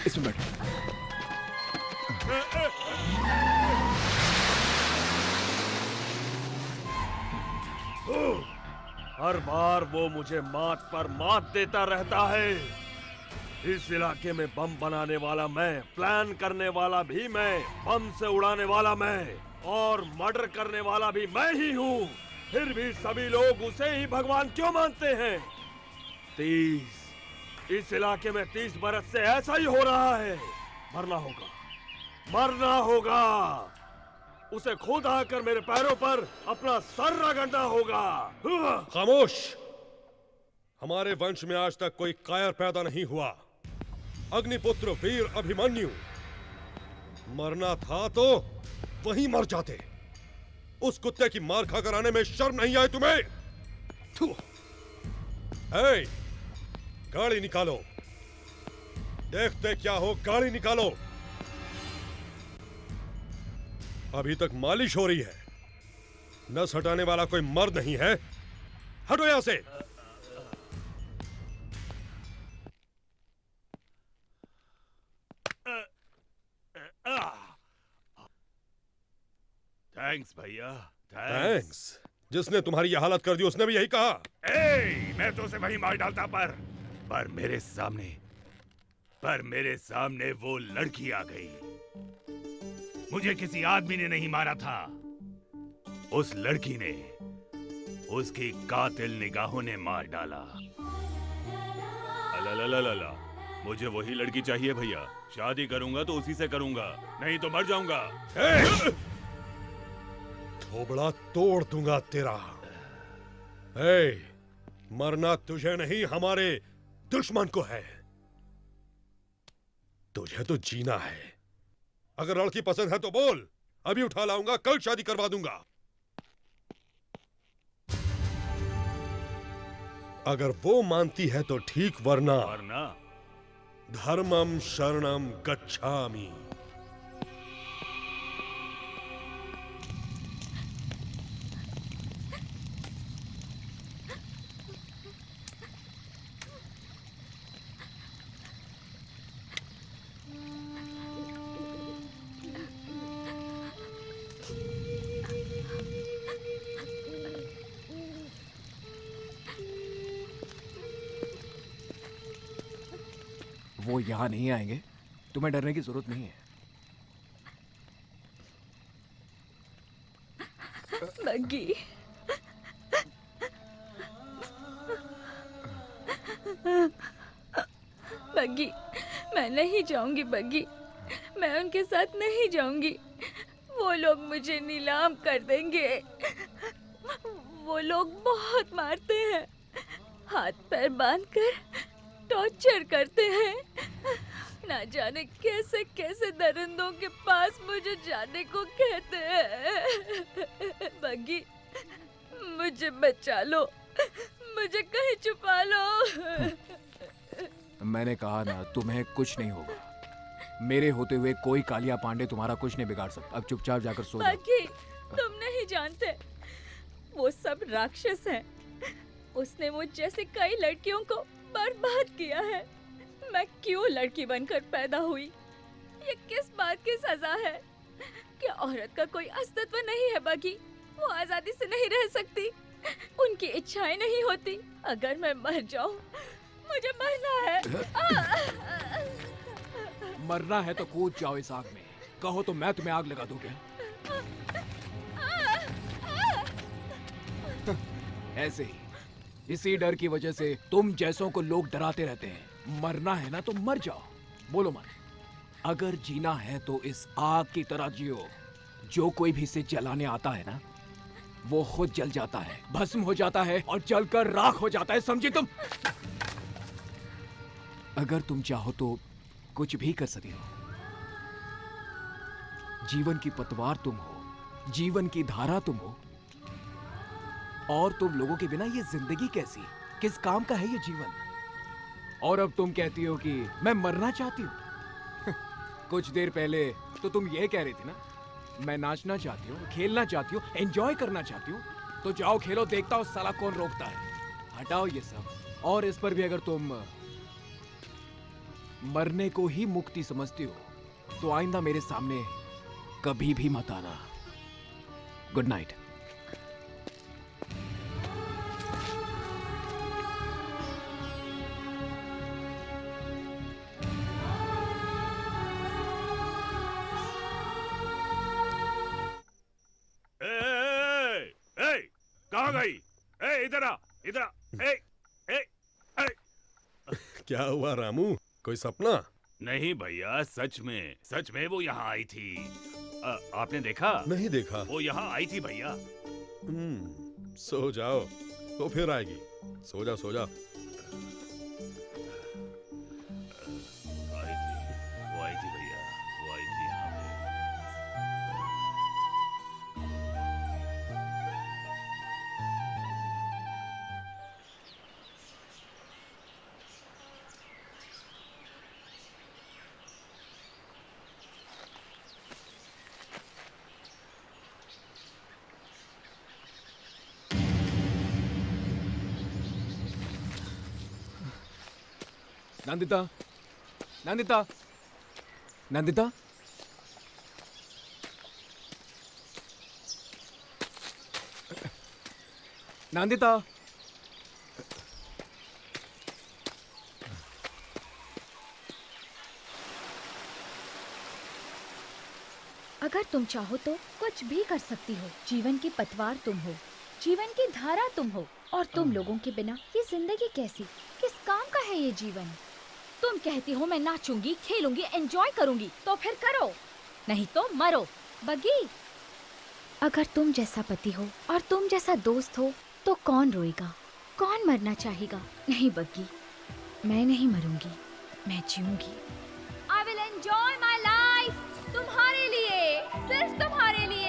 इसमें बैठ। हर बार वो मुझे मात पर मात देता रहता है। इस इलाके में बम बनाने वाला मैं, प्लान करने वाला भी मैं, बम से उड़ाने वाला मैं और मर्डर करने वाला भी मैं ही हूँ। फिर भी सभी लोग उसे ही भगवान क्यों मानते हैं? 30 इस इलाके में 30 बरस से ऐसा ही हो रहा है। मरना होगा, मरना होगा। उसे खुद आकर मेरे पैरों पर अपना सर रगड़ना होगा। खामोश। हमारे वंश में आज तक कोई कायर पैदा नहीं हुआ। अग्निपुत्र वीर अभिमन्यु, मरना था तो वहीं मर जाते। उस कुत्ते की मार खाकर आने में शर्म नहीं आई तुम्हें? थू। ए, गाड़ी निकालो। देखते क्या हो, गाड़ी निकालो। अभी तक मालिश हो रही है। नस हटाने वाला कोई मर्द नहीं है। हटो यहां से। थैंक्स भैया, थैंक्स। जिसने तुम्हारी यह हालत कर दी उसने भी यही कहा। मैं तो उसे वही मार डालता पर मेरे सामने वो लड़की आ गई। मुझे किसी आदमी ने नहीं मारा था, उस लड़की ने, उसकी कातिल निगाहों ने मार डाला। अला, मुझे वही लड़की चाहिए भैया। शादी करूंगा तो उसी से करूंगा, नहीं तो मर जाऊंगा। थोबड़ा तोड़ दूंगा तेरा। मरना तुझे नहीं, हमारे दुश्मन को है। तुझे तो जीना है। अगर लड़की पसंद है तो बोल, अभी उठा लाऊंगा, कल शादी करवा दूंगा। अगर वो मानती है तो ठीक, वरना धर्मम शरणम गच्छामि। वो यहाँ नहीं आएंगे, तुम्हें डरने की जरूरत नहीं है। बग्गी, बग्गी, मैं नहीं जाऊंगी बग्गी, मैं उनके साथ नहीं जाऊंगी। वो लोग मुझे नीलाम कर देंगे। वो लोग बहुत मारते हैं, हाथ पैर बांधकर टॉर्चर करते हैं। ना जाने कैसे कैसे दरिंदों के पास मुझे जाने को कहते हैं। बग्गी, मुझे बचा लो, मुझे कहीं छुपा लो। मैंने कहा ना, तुम्हें कुछ नहीं होगा। मेरे होते हुए कोई कालिया पांडे तुम्हारा कुछ नहीं बिगाड़ सकता। अब चुपचाप जाकर सो जाओ। बग्गी, तुम नहीं जानते, वो सब राक्षस हैं। उसने मुझ जैसे कई लड़कियों को बर्बाद किया है। मैं क्यों लड़की बनकर पैदा हुई? ये किस बात की सजा है? क्या औरत का कोई अस्तित्व नहीं है बग्गी? वो आजादी से नहीं रह सकती, उनकी इच्छाएं नहीं होती। अगर मैं मर जाऊं, मुझे मरना है। मरना है तो कूद जाओ इस आग में। कहो तो मैं तुम्हें आग लगा दूंगा। ऐसे ही, इसी डर की वजह से तुम जैसों को लोग डराते रहते हैं। मरना है ना तो मर जाओ। बोलो मत। अगर जीना है तो इस आग की तरह जियो। जो कोई भी इसे जलाने आता है ना, वो खुद जल जाता है, भस्म हो जाता है और जलकर राख हो जाता है। समझे तुम? अगर तुम चाहो तो कुछ भी कर सकते हो। जीवन की पतवार तुम हो, जीवन की धारा तुम हो। और तुम लोगों के बिना ये जिंदगी कैसी, किस काम का है ये जीवन? और अब तुम कहती हो कि मैं मरना चाहती हूँ। कुछ देर पहले तो तुम ये कह रही थी ना, मैं नाचना चाहती हूँ, खेलना चाहती हूँ, एंजॉय करना चाहती हूँ। तो जाओ खेलो, देखता हूँ साला कौन रोकता है। हटाओ ये सब। और इस पर भी अगर तुम मरने को ही मुक्ति समझती हो तो आइंदा मेरे सामने कभी भी मत आना। Good night. कहाँ गई? इधर आ, इधर आ। क्या हुआ रामू, कोई सपना? नहीं भैया, सच में वो यहाँ आई थी। आपने देखा? नहीं देखा। वो यहाँ आई थी भैया। सो जाओ, तो फिर आएगी। सो जाओ सो जाओ। वो आई थी भैया, वो आई थी यहाँ पे। नंदिता, नंदिता, नंदिता। नंदिता। अगर तुम चाहो तो कुछ भी कर सकती हो। जीवन की पतवार तुम हो, जीवन की धारा तुम हो, और तुम लोगों के बिना ये जिंदगी कैसी, किस काम का है ये जीवन? तुम कहती हो मैं नाचूंगी, खेलूंगी, एंजॉय करूंगी, तो फिर करो, नहीं तो मरो। बग्गी, अगर तुम जैसा पति हो और तुम जैसा दोस्त हो तो कौन रोएगा, कौन मरना चाहेगा? नहीं बग्गी, मैं नहीं मरूंगी, मैं जीऊंगी। I will enjoy my life, तुम्हारे लिए, सिर्फ तुम्हारे लिए।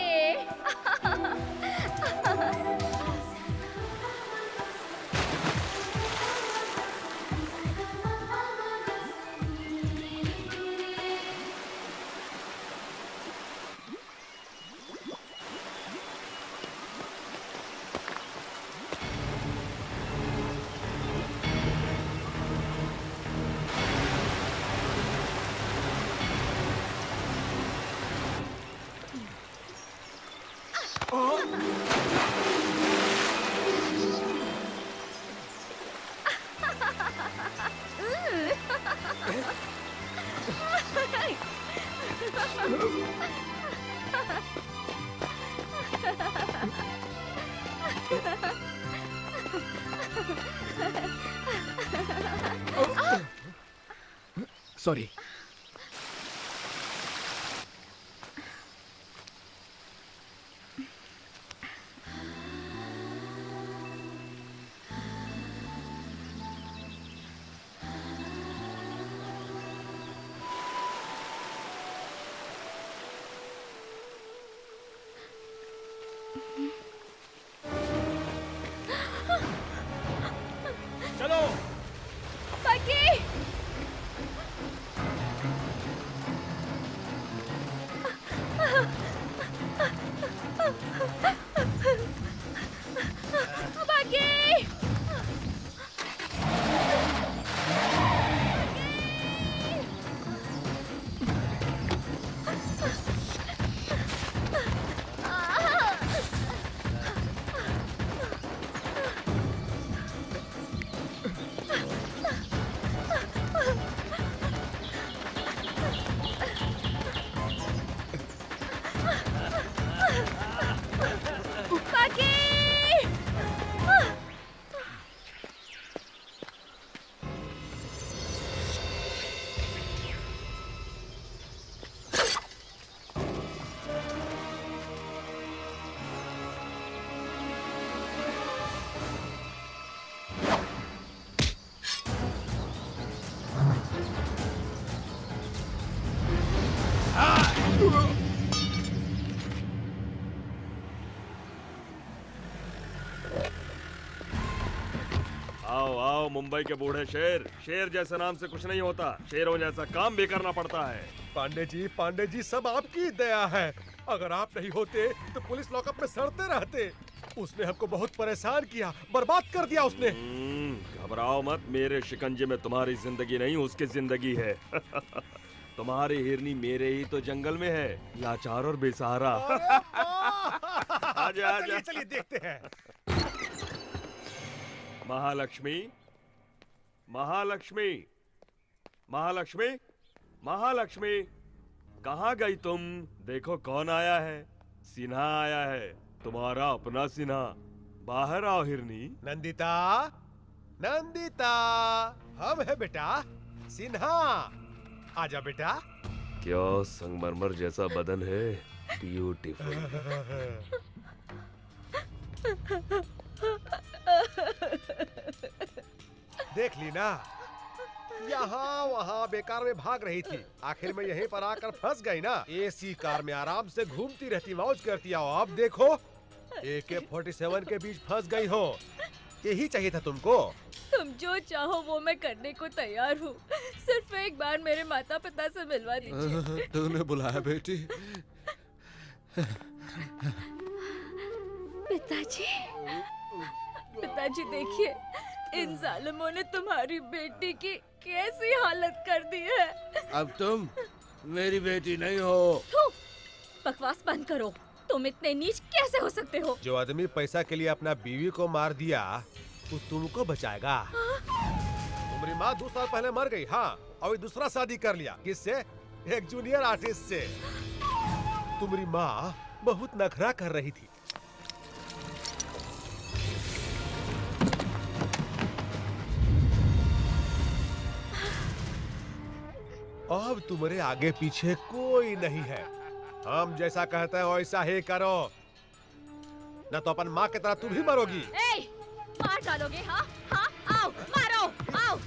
सॉरी। चलो बग्गी, बग्गी, आओ आओ मुंबई के बूढ़े शेर। शेर जैसे नाम से कुछ नहीं होता, शेरों जैसा काम भी करना पड़ता है। पांडे जी सब आपकी दया है। अगर आप नहीं होते तो पुलिस लॉकअप में सड़ते रहते। उसने हमको बहुत परेशान किया, बर्बाद कर दिया उसने। घबराओ मत, मेरे शिकंजे में तुम्हारी जिंदगी नहीं उसकी जिंदगी है। तुम्हारी हिरनी मेरे ही तो जंगल में है, लाचार और बेसहारा। आजा आजा। चलिए देखते हैं। महालक्ष्मी, महालक्ष्मी, महालक्ष्मी, महालक्ष्मी, कहाँ गई तुम? देखो कौन आया है। सिन्हा आया है, तुम्हारा अपना सिन्हा। बाहर आओ हिरनी। नंदिता, नंदिता, हम है बेटा सिन्हा। आजा बेटा। क्या संगमरमर जैसा बदन है, ब्यूटीफुल। देख ली ना, यहाँ वहाँ बेकार में भाग रही थी, आखिर में यहीं पर आकर फंस गई ना। एसी कार में आराम से घूमती रहती, मौज करती। आओ अब देखो, AK-47 के बीच फंस गई हो। यही चाहिए था तुमको। तुम जो चाहो वो मैं करने को तैयार हूँ, सिर्फ एक बार मेरे माता पिता से मिलवा दीजिए। तूने बुलाया बेटी? पिताजी, पिताजी देखिए, इन जालिमों ने तुम्हारी बेटी की कैसी हालत कर दी है। अब तुम मेरी बेटी नहीं हो। थू, बकवास बंद करो। तुम इतने नीच कैसे हो सकते हो? जो आदमी पैसा के लिए अपना बीवी को मार दिया, वो तुमको बचाएगा? तुम्हारी माँ 2 साल पहले मर गई। हाँ, और दूसरा शादी कर लिया। किससे? एक जूनियर आर्टिस्ट से। तुम्हारी माँ बहुत नखरा कर रही थी। अब तुम्हारे आगे पीछे कोई नहीं है। हम जैसा कहते हैं वैसा ही करो, न तो अपन माँ की तरह तुम भी मरोगी। ए, मार डालोगे? हाँ हाँ, आओ मारो, आओ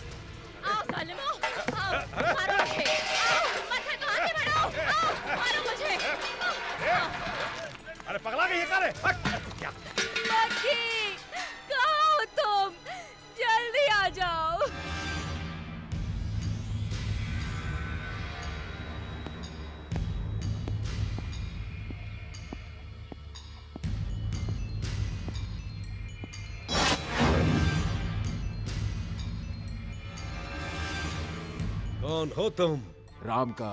आओ सालिमो, आओ मारो मुझे, आओ मत आगे बढ़ो, आओ मारो मुझे। अरे पगला गई है क्या रे? क्या? मक्खी, कहाँ हो तुम? जल्दी आ जाओ। कौन हो तुम? राम का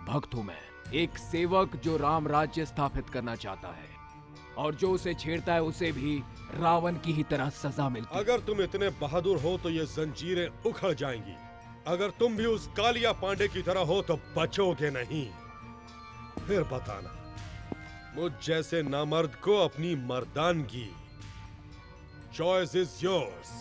भक्त हूं मैं, एक सेवक जो राम राज्य स्थापित करना चाहता है, और जो उसे छेड़ता है उसे भी रावण की ही तरह सजा मिलती है। अगर तुम इतने बहादुर हो तो ये जंजीरें उखड़ जाएंगी। अगर तुम भी उस कालिया पांडे की तरह हो तो बचोगे नहीं। फिर बताना, मुझ जैसे नामर्द को अपनी मर्दानगी। Choice is yours.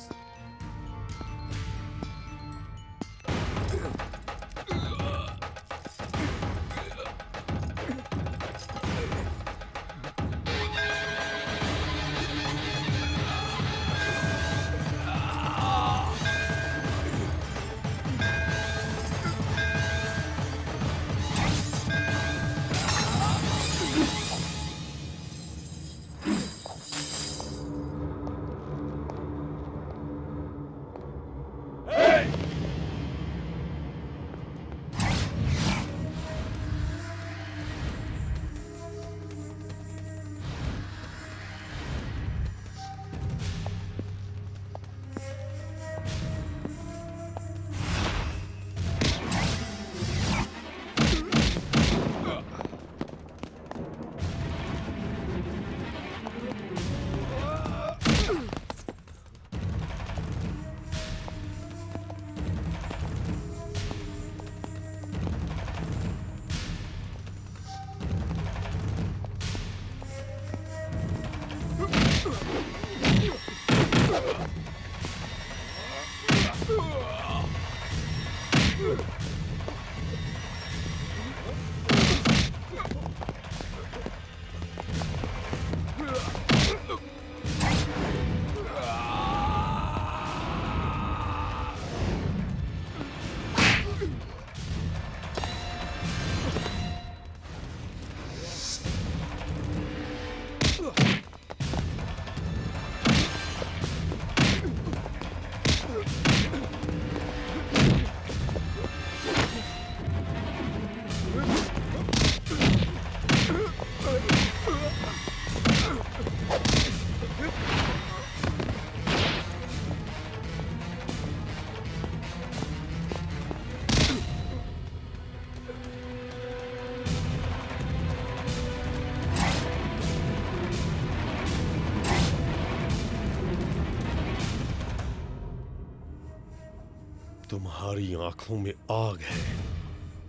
तुम्हारी आंखों में आग है,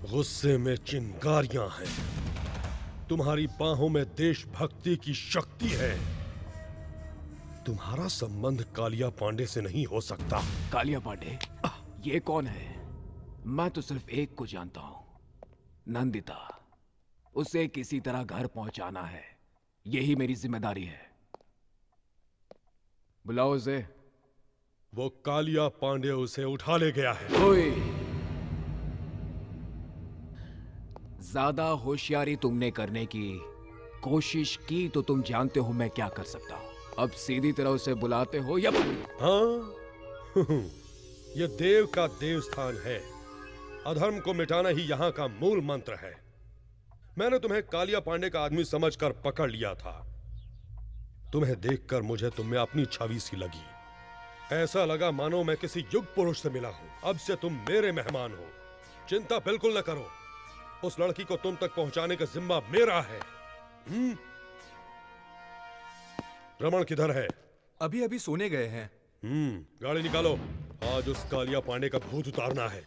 गुस्से में चिंगारियां हैं, तुम्हारी बाहों में देशभक्ति की शक्ति है। तुम्हारा संबंध कालिया पांडे से नहीं हो सकता। कालिया पांडे? ये कौन है? मैं तो सिर्फ एक को जानता हूं, नंदिता। उसे किसी तरह घर पहुंचाना है, यही मेरी जिम्मेदारी है। बुलाओ उसे। वो कालिया पांडे उसे उठा ले गया है। ओए, ज्यादा होशियारी तुमने करने की कोशिश की तो तुम जानते हो मैं क्या कर सकता हूं। अब सीधी तरह उसे बुलाते हो या? हाँ ये देव का देवस्थान है, अधर्म को मिटाना ही यहाँ का मूल मंत्र है। मैंने तुम्हें कालिया पांडे का आदमी समझकर पकड़ लिया था। तुम्हें देखकर मुझे तुम में अपनी छवि सी लगी। ऐसा लगा मानो मैं किसी युग पुरुष से मिला हूं। अब से तुम मेरे मेहमान हो, चिंता बिल्कुल न करो। उस लड़की को तुम तक पहुंचाने का जिम्मा मेरा है। रमन किधर है? अभी अभी सोने गए हैं। गाड़ी निकालो, आज उस कालिया पांडे का भूत उतारना है।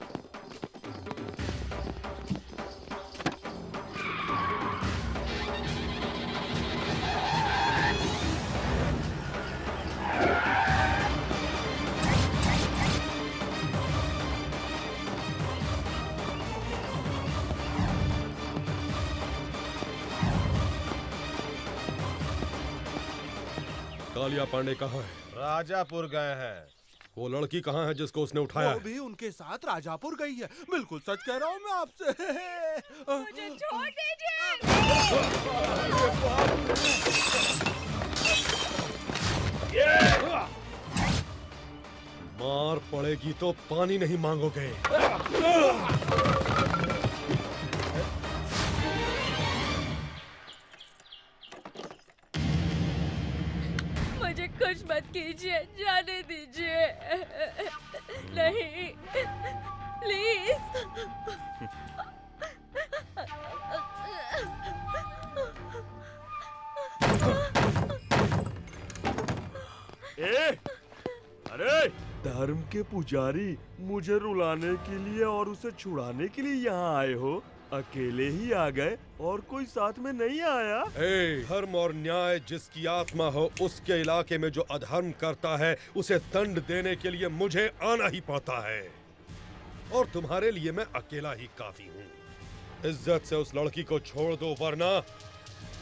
कालिया पांडे कहाँ है? राजापुर गए हैं। वो लड़की कहाँ है जिसको उसने उठाया? वो भी उनके साथ राजापुर गई है। बिल्कुल सच कह रहा हूँ मैं आपसे। मुझे छोड़ दीजिए। मार पड़ेगी तो पानी नहीं मांगोगे। मुझे कुछ मत कीजिए, जाने दीजिए। नहीं, प्लीज। अरे धर्म के पुजारी, मुझे रुलाने के लिए और उसे छुड़ाने के लिए यहाँ आए हो? अकेले ही आ गए और कोई साथ में नहीं आया? धर्म और न्याय जिसकी आत्मा हो, उसके इलाके में जो अधर्म करता है उसे दंड देने के लिए मुझे आना ही पड़ता है। और तुम्हारे लिए मैं अकेला ही काफी हूँ। इज्जत से उस लड़की को छोड़ दो वरना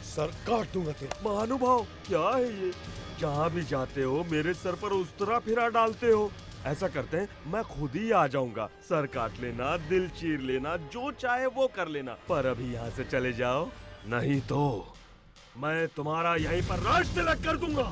सर काट दूंगा तेरा। महानुभाव, क्या है ये? जहाँ भी जाते हो मेरे सर पर उस तरह फिरा डालते हो। ऐसा करते हैं, मैं खुद ही आ जाऊंगा। सर काट लेना, दिल चीर लेना, जो चाहे वो कर लेना, पर अभी यहाँ से चले जाओ, नहीं तो मैं तुम्हारा यहीं पर राज तिलक कर दूंगा।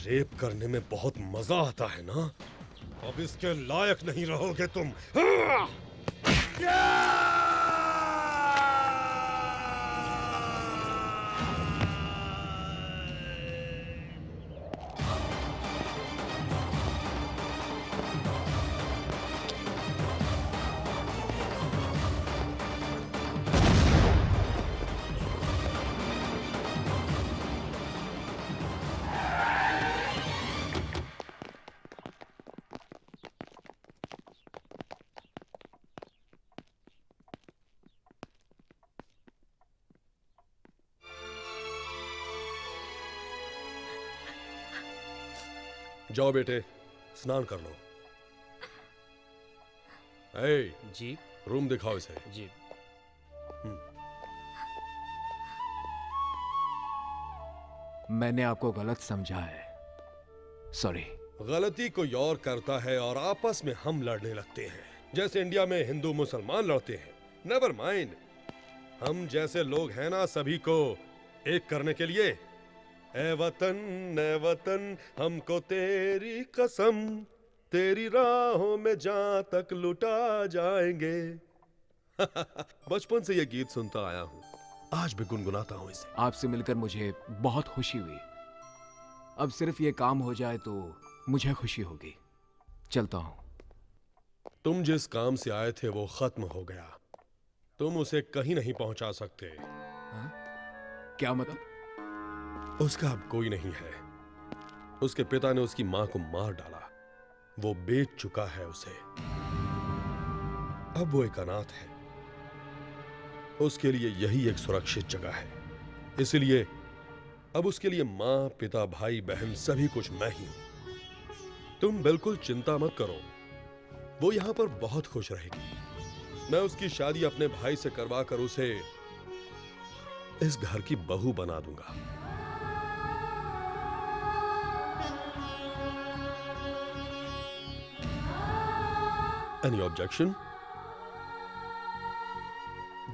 रेप करने में बहुत मजा आता है ना? अब इसके लायक नहीं रहोगे तुम। जाओ बेटे, स्नान कर लो। जी। रूम दिखाओ इसे। जी। मैंने आपको गलत समझा है, सॉरी। गलती कोई और करता है और आपस में हम लड़ने लगते हैं, जैसे इंडिया में हिंदू मुसलमान लड़ते हैं। नेवर माइंड, हम जैसे लोग हैं ना, सभी को एक करने के लिए। ए वतन हमको तेरी कसम, तेरी राहों में जहां तक लुटा जाएंगे। बचपन से ये गीत सुनता आया हूं, आज भी गुनगुनाता हूं इसे। आपसे मिलकर मुझे बहुत खुशी हुई। अब सिर्फ ये काम हो जाए तो मुझे खुशी होगी। चलता हूं। तुम जिस काम से आए थे वो खत्म हो गया, तुम उसे कहीं नहीं पहुंचा सकते। हा? क्या मतलब? उसका अब कोई नहीं है। उसके पिता ने उसकी मां को मार डाला, वो बेच चुका है उसे। अब वो एक अनाथ है। उसके लिए यही एक सुरक्षित जगह है, इसलिए अब उसके लिए मां, पिता, भाई, बहन सभी कुछ मैं ही हूं। तुम बिल्कुल चिंता मत करो, वो यहां पर बहुत खुश रहेगी। मैं उसकी शादी अपने भाई से करवा कर उसे इस घर की बहू बना दूंगा। Any objection?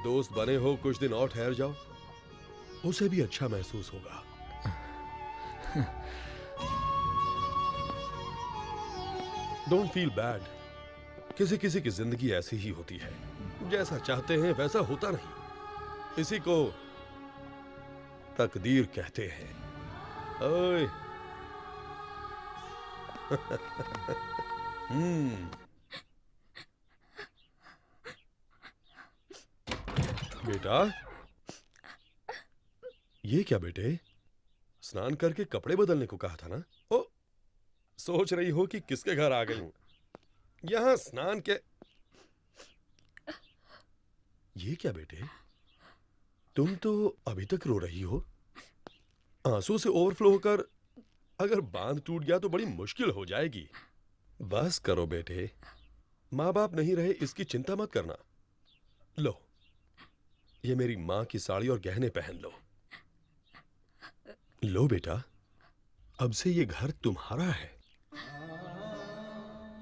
दोस्त बने हो, कुछ दिन और ठहर जाओ, उसे भी अच्छा महसूस होगा। Don't feel bad. किसी किसी की जिंदगी ऐसी ही होती है, जैसा चाहते हैं वैसा होता नहीं। इसी को तकदीर कहते हैं। ओए बेटा, ये क्या बेटे? स्नान करके कपड़े बदलने को कहा था ना? ओ, सोच रही हो कि किसके घर आ गई हूं? यहां स्नान के। ये क्या बेटे, तुम तो अभी तक रो रही हो। आंसू से ओवरफ्लो होकर अगर बांध टूट गया तो बड़ी मुश्किल हो जाएगी। बस करो बेटे, माँ बाप नहीं रहे इसकी चिंता मत करना। लो, ये मेरी मां की साड़ी और गहने पहन लो। लो बेटा, अब से ये घर तुम्हारा है,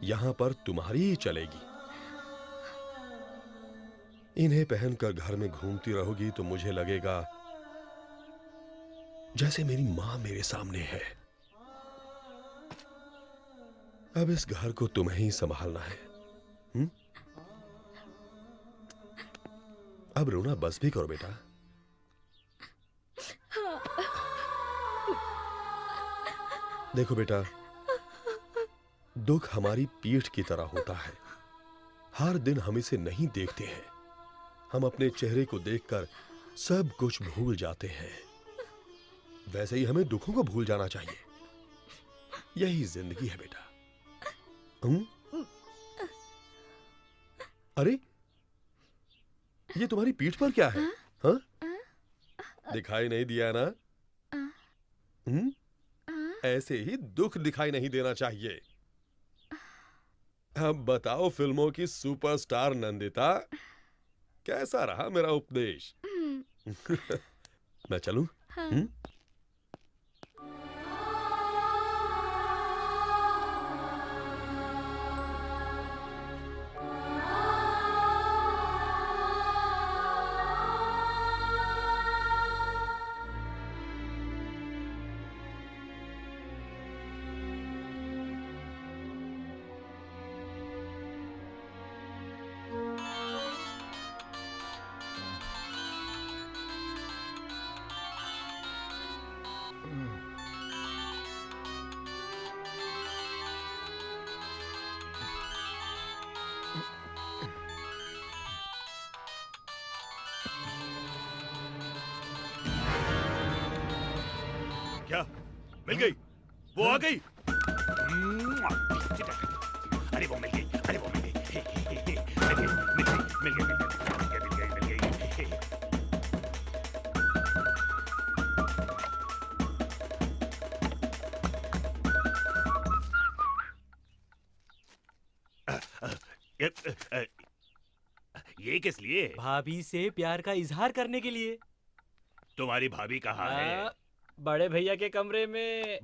यहां पर तुम्हारी ही चलेगी। इन्हें पहनकर घर में घूमती रहोगी तो मुझे लगेगा जैसे मेरी मां मेरे सामने है। अब इस घर को तुम्हें ही संभालना है। अब रोना बस भी करो बेटा। देखो बेटा, दुख हमारी पीठ की तरह होता है। हर दिन हम इसे नहीं देखते हैं, हम अपने चेहरे को देखकर सब कुछ भूल जाते हैं। वैसे ही हमें दुखों को भूल जाना चाहिए। यही जिंदगी है बेटा। अरे, ये तुम्हारी पीठ पर क्या है? हाँ? दिखाई नहीं दिया ना? ऐसे ही दुख दिखाई नहीं देना चाहिए। अब बताओ फिल्मों की सुपरस्टार नंदिता, कैसा रहा मेरा उपदेश? मैं चलूं? क्या मिल गई? वो आ गई? अरे वो मिल गई, अरे वो मिल गई, मिल गई। ये किस लिए? भाभी से प्यार का इजहार करने के लिए। तुम्हारी भाभी कहाँ है? बड़े भैया के कमरे में।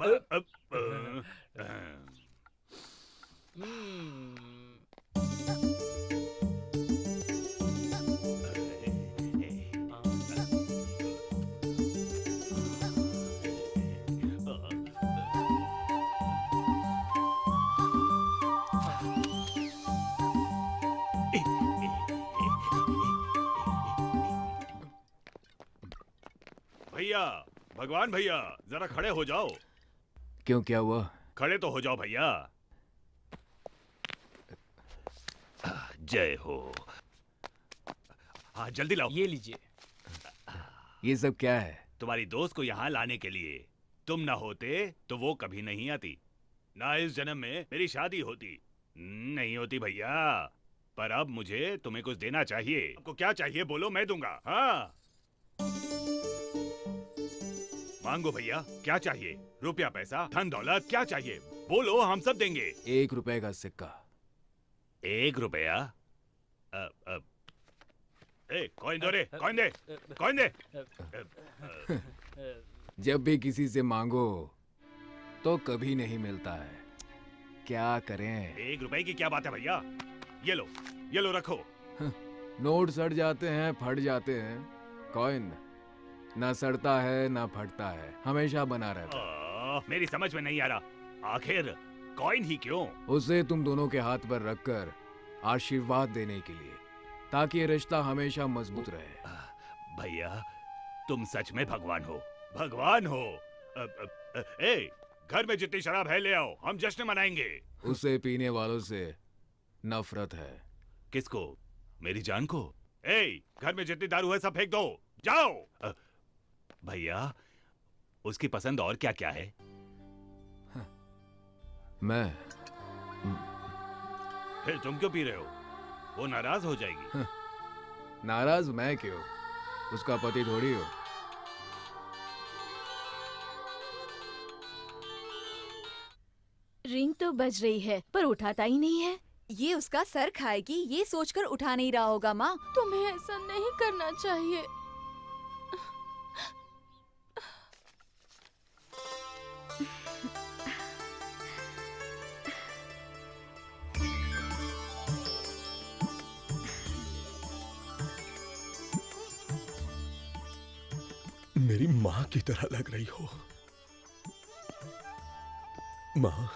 भैया, भगवान भैया, जरा खड़े हो जाओ। क्यों, क्या हुआ? खड़े तो हो जाओ भैया। जय हो। हाँ जल्दी लाओ। ये लीजिए। ये सब क्या है? तुम्हारी दोस्त को यहाँ लाने के लिए। तुम ना होते तो वो कभी नहीं आती, ना इस जन्म में मेरी शादी होती। नहीं होती भैया। पर अब मुझे तुम्हें कुछ देना चाहिए। आपको क्या चाहिए बोलो, मैं दूंगा। हाँ मांगो भैया, क्या चाहिए? रुपया, पैसा, धन दौलत, क्या चाहिए बोलो, हम सब देंगे। 1 रुपए का सिक्का। 1 रुपया? कॉइन दो रे, कॉइन दे, कॉइन दे। जब भी किसी से मांगो तो कभी नहीं मिलता है, क्या करें? 1 रुपए की क्या बात है भैया? ये लो रखो। नोट सड़ जाते हैं, फट जाते हैं। कॉइन ना सड़ता है ना फटता है, हमेशा बना रहता है। मेरी समझ में नहीं आ रहा, आखिर कॉइन ही क्यों? उसे तुम दोनों के हाथ पर रखकर आशीर्वाद देने के लिए, ताकि ये रिश्ता हमेशा मजबूत रहे। भैया तुम सच में भगवान हो, भगवान हो। घर में जितनी शराब है ले आओ, हम जश्न मनाएंगे। उसे पीने वालों से नफरत है। किसको? मेरी जान को? घर में जितनी दारू है सब फेंक दो, जाओ। भैया उसकी पसंद और क्या क्या है? मैं। फिर तुम क्यों पी रहे हो? वो नाराज हो जाएगी। नाराज मैं क्यों? उसका पति थोड़ी हो। रिंग तो बज रही है पर उठाता ही नहीं है। ये उसका सर खाएगी, ये सोचकर उठा नहीं रहा होगा। माँ तुम्हें ऐसा नहीं करना चाहिए। मेरी माँ की तरह लग रही हो। माँ,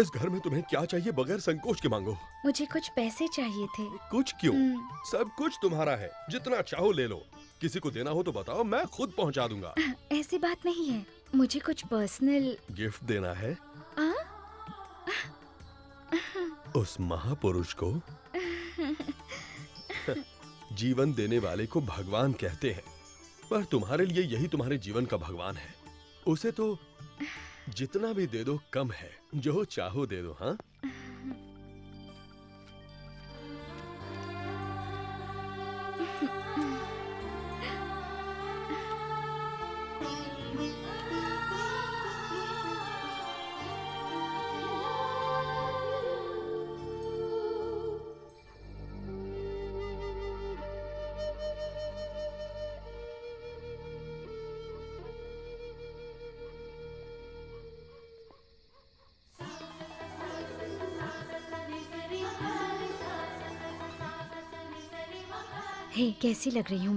इस घर में तुम्हें क्या चाहिए बगैर संकोच के मांगो। मुझे कुछ पैसे चाहिए थे। कुछ क्यों? सब कुछ तुम्हारा है, जितना चाहो ले लो। किसी को देना हो तो बताओ, मैं खुद पहुंचा दूंगा। ऐसी बात नहीं है, मुझे कुछ पर्सनल गिफ्ट देना है। उस महापुरुष को जीवन देने वाले को भगवान कहते हैं, पर तुम्हारे लिए यही तुम्हारे जीवन का भगवान है। उसे तो जितना भी दे दो कम है, जो चाहो दे दो। हाँ हे, कैसी लग रही हूँ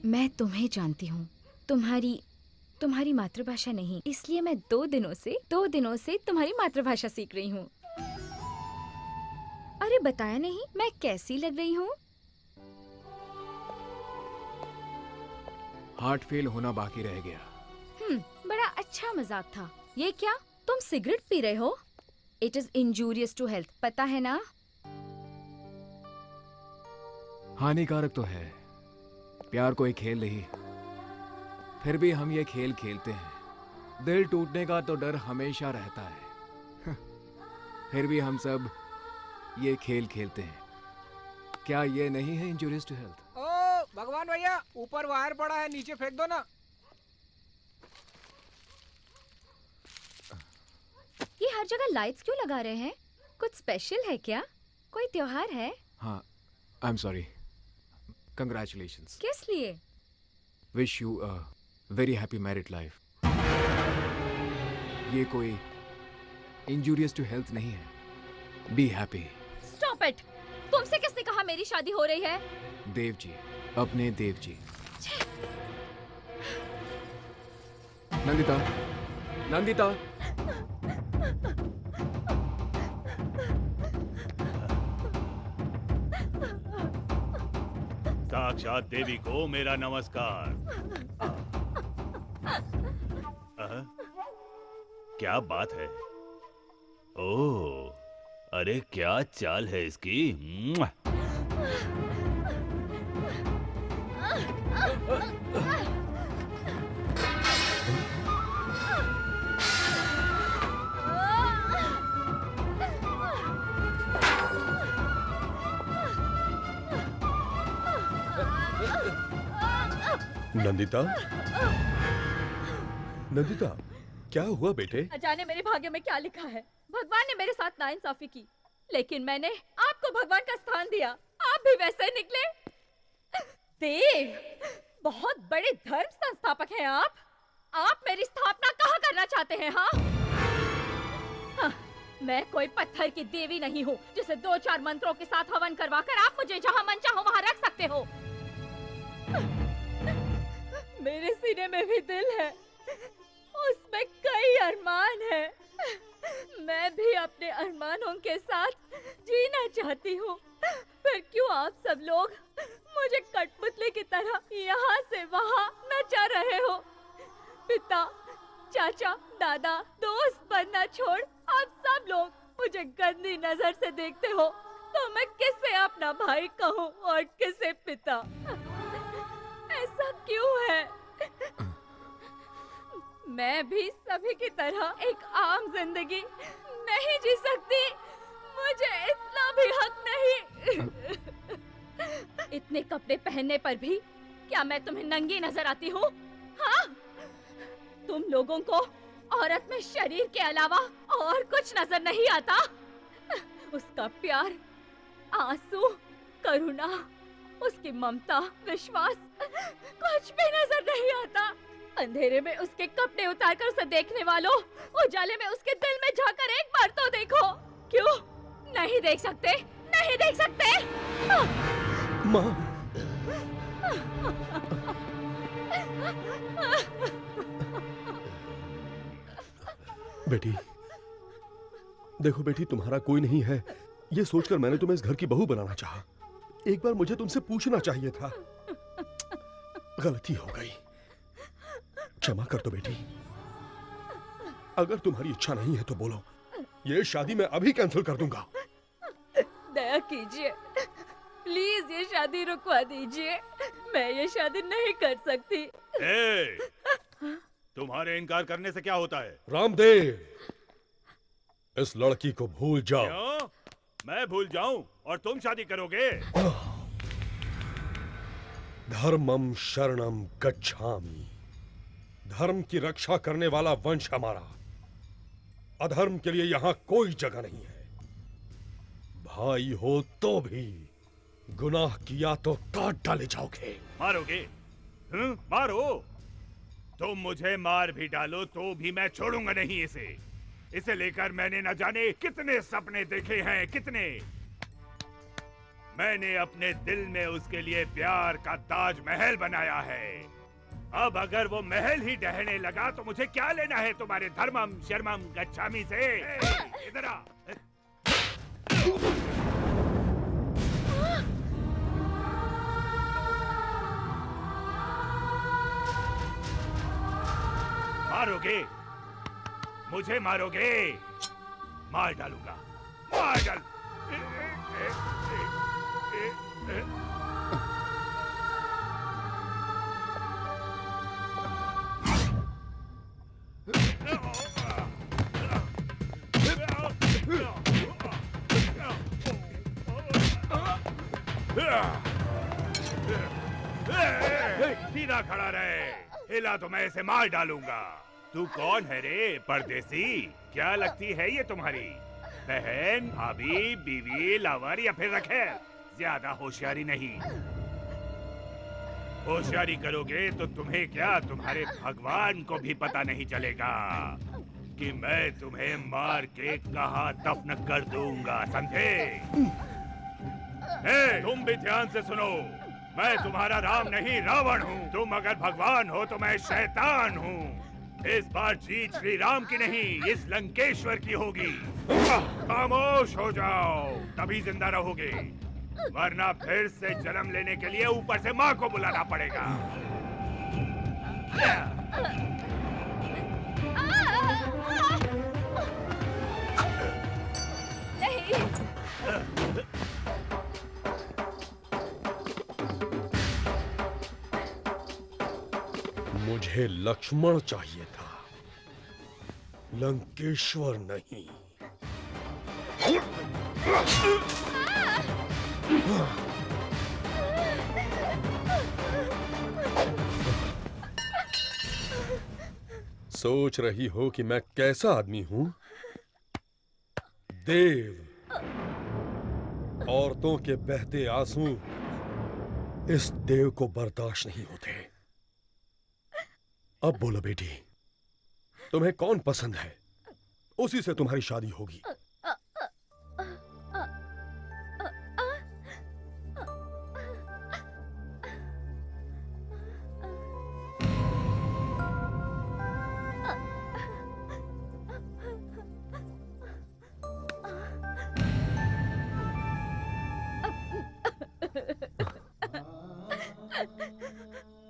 मैं तुम्हें जानती हूँ, तुम्हारी मातृभाषा नहीं, इसलिए मैं 2 दिनों से तुम्हारी मातृभाषा सीख रही हूँ। अरे बताया नहीं मैं कैसी लग रही हूँ? हार्ट फेल होना बाकी रह गया। बड़ा अच्छा मजाक था। ये क्या, तुम सिगरेट पी रहे हो? It is injurious to health, पता है ना? हानिकारक तो है, प्यार कोई खेल नहीं, फिर भी हम ये खेल खेलते हैं। दिल टूटने का तो डर हमेशा रहता है, फिर भी हम सब ये खेल खेलते हैं। क्या ये नहीं है इंजूरियस टू हेल्थ? ओ भगवान भैया, ऊपर वायर पड़ा है, नीचे फेंक दो ना। ये हर जगह लाइट्स क्यों लगा रहे हैं? कुछ स्पेशल है क्या? कोई त्योहार है? हाँ, आई एम सॉरी। कंग्रेचुलेशंस। किस लिए? Wish you a very happy married life. ये कोई इंजूरियस टू हेल्थ नहीं है। Be happy. Stop it! तुमसे किसने कहा मेरी शादी हो रही है? देव जी, अपने देव जी। नंदिता। साक्षात देवी को मेरा नमस्कार। क्या बात है? ओह, अरे क्या चाल है इसकी। नंदिता, नंदिता, क्या हुआ बेटे? जाने मेरे भाग्य में क्या लिखा है। भगवान ने मेरे साथ नाइंसाफी की, लेकिन मैंने आपको भगवान का स्थान दिया। आप भी वैसे निकले। देव, बहुत बड़े धर्म संस्थापक हैं आप। आप मेरी स्थापना कहाँ करना चाहते हैं? हाँ, मैं कोई पत्थर की देवी नहीं हूँ जिसे 2-4 मंत्रों के साथ हवन करवाकर आप मुझे जहाँ मन चाहो वहाँ रख सकते हो। मेरे सीने में भी दिल है, उसमें कई अरमान है। मैं भी अपने अरमानों के साथ जीना चाहती हूँ। फिर क्यों आप सब लोग मुझे कठपुतली की तरह यहाँ से वहाँ नचा रहे हो? पिता, चाचा, दादा, दोस्त बनना छोड़ आप सब लोग मुझे गंदी नजर से देखते हो, तो मैं किसे अपना भाई कहूँ और किसे पिता? ऐसा क्यों है? मैं भी सभी की तरह एक आम जिंदगी नहीं जी सकती? मुझे इतना भी हक नहीं। इतने कपड़े पहनने पर भी क्या मैं तुम्हें नंगी नजर आती हूँ? हाँ? तुम लोगों को औरत में शरीर के अलावा और कुछ नजर नहीं आता? उसका प्यार, आंसू, करुणा, उसकी ममता, विश्वास, कुछ भी नजर नहीं आता। अंधेरे में उसके कपड़े उतारकर उसे देखने वालों, उजाले में उसके दिल में झांककर एक बार तो देखो। क्यों नहीं देख सकते? नहीं देख सकते? माँ, बेटी, देखो बेटी, तुम्हारा कोई नहीं है ये सोचकर मैंने तुम्हें इस घर की बहू बनाना चाहा। एक बार मुझे तुमसे पूछना चाहिए था। गलती हो गई, क्षमा कर दो बेटी। अगर तुम्हारी इच्छा नहीं है तो बोलो, ये शादी मैं अभी कैंसिल कर दूंगा। दया कीजिए, प्लीज ये शादी रुकवा दीजिए। मैं ये शादी नहीं कर सकती। तुम्हारे इनकार करने से क्या होता है? रामदेव, इस लड़की को भूल जाओ। क्यों? मैं भूल जाऊं और तुम शादी करोगे? धर्मम शरणम गच्छामि। धर्म की रक्षा करने वाला वंश हमारा। अधर्म के लिए यहाँ कोई जगह नहीं है। भाई हो तो भी गुनाह किया तो काट डाले जाओगे। मारोगे? मारो। तुम मुझे मार भी डालो तो भी मैं छोड़ूंगा नहीं इसे। इसे लेकर मैंने न जाने कितने सपने देखे हैं, कितने। मैंने अपने दिल में उसके लिए प्यार का ताजमहल बनाया है। अब अगर वो महल ही ढहने लगा तो मुझे क्या लेना है तुम्हारे धर्मम शर्मम गच्छामी से? इधर आ। मारोगे? मुझे मारोगे? मार डालूंगा, मार डाल। सीधा खड़ा रहे, हिला तो मैं इसे मार डालूंगा। तू कौन है रे परदेसी? क्या लगती है ये तुम्हारी बहन, भाभी, बीवी, लवर या फिर रखेल? ज्यादा होशियारी नहीं। होशियारी करोगे तो तुम्हें क्या, तुम्हारे भगवान को भी पता नहीं चलेगा कि मैं तुम्हें मार के कहाँ दफन कर दूंगा, समझे? तुम भी ध्यान से सुनो, मैं तुम्हारा राम नहीं रावण हूँ। तुम अगर भगवान हो तो मैं शैतान हूँ। इस बार जीत श्री राम की नहीं, इस लंकेश्वर की होगी। खामोश हो जाओ, तभी जिंदा रहोगे। वरना फिर से जन्म लेने के लिए ऊपर से माँ को बुलाना पड़ेगा। नहीं। मुझे लक्ष्मण चाहिए था, लंकेश्वर नहीं। सोच रही हो कि मैं कैसा आदमी हूं? देव। औरतों के बहते आंसू इस देव को बर्दाश्त नहीं होते। अब बोलो बेटी, तुम्हें कौन पसंद है? उसी से तुम्हारी शादी होगी।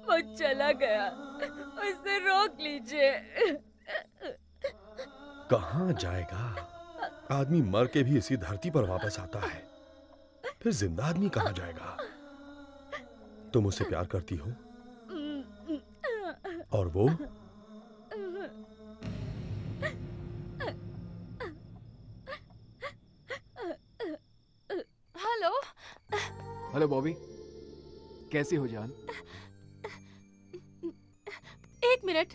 वो चला गया, उसे रोक लीजिए। कहां जाएगा? आदमी मर के भी इसी धरती पर वापस आता है, फिर जिंदा आदमी कहां जाएगा? तुम उससे प्यार करती हो और वो? हेलो। हेलो बॉबी, कैसी हो जान? एक minute.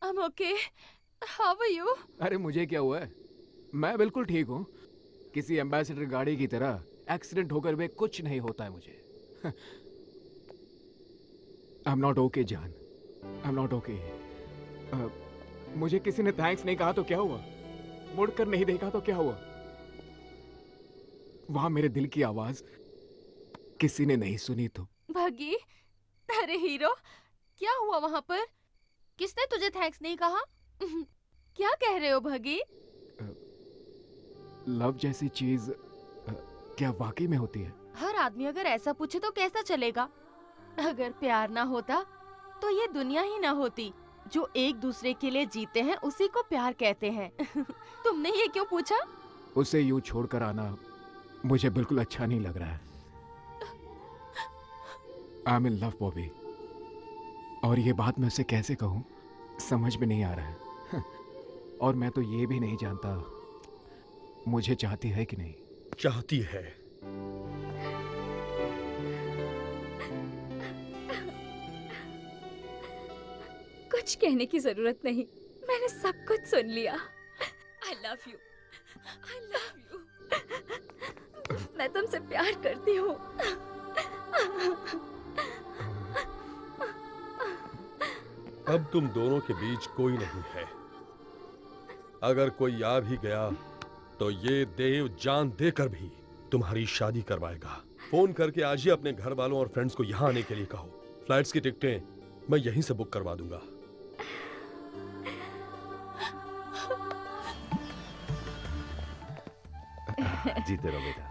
I'm okay. How are you? अरे मुझे क्या हुआ है? मैं बिल्कुल ठीक हूँ। किसी एम्बेसडर गाड़ी की तरह एक्सीडेंट होकर भी कुछ नहीं होता है मुझे। आई एम नॉट ओके जान, आई एम नॉट ओके। मुझे किसी ने थैंक्स नहीं कहा तो क्या हुआ? मुड़कर नहीं देखा तो क्या हुआ? वहां मेरे दिल की आवाज किसी ने नहीं सुनी तो? भगी, अरे हीरो, क्या हुआ वहां पर? किसने तुझे थैंक्स नहीं कहा? क्या कह रहे हो भगी? लव जैसी चीज क्या वाकई में होती है? हर आदमी अगर ऐसा पूछे तो कैसा चलेगा? अगर प्यार ना होता तो ये दुनिया ही ना होती। जो एक दूसरे के लिए जीते हैं उसी को प्यार कहते हैं। तुमने ये क्यों पूछा? उसे यूं छोड़कर आना मुझे बिल्कुल अच्छा नहीं लग रहा है। I am in love Bobby, और ये बात मैं उसे कैसे कहूँ समझ में नहीं आ रहा है। और मैं तो ये भी नहीं जानता मुझे चाहती है कि नहीं। चाहती है। कुछ कहने की जरूरत नहीं, मैंने सब कुछ सुन लिया। I love you, I love you। मैं तुमसे प्यार करती हूँ। अब तुम दोनों के बीच कोई नहीं है। अगर कोई आ भी गया तो ये देव जान देकर भी तुम्हारी शादी करवाएगा। फोन करके आज ही अपने घर वालों और फ्रेंड्स को यहाँ आने के लिए कहो। फ्लाइट्स की टिकटें मैं यहीं से बुक करवा दूंगा। जीते रहो बेटा।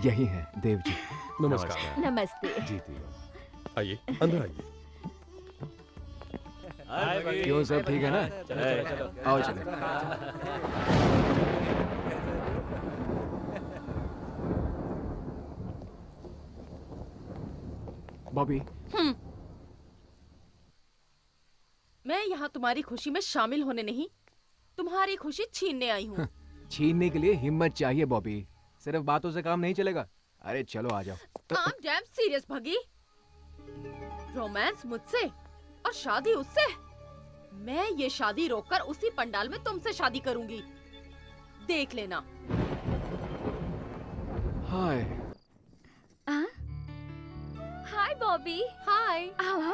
यही है देव जी। नमस्कार। नमस्ते। जीती रहो। आइए, अंदर आइए। क्यों, सब ठीक है ना? आओ चले। बॉबी, मैं यहाँ तुम्हारी खुशी में शामिल होने नहीं, तुम्हारी खुशी छीनने आई हूँ। छीनने के लिए हिम्मत चाहिए बॉबी, सिर्फ बातों से काम नहीं चलेगा। अरे चलो आ जाओ। I'm damn serious भगी। रोमांस मुझसे और शादी उससे। मैं ये शादी रोककर उसी पंडाल में तुमसे शादी करूंगी, देख लेना। हाय। हाय बॉबी। हाय। आओ,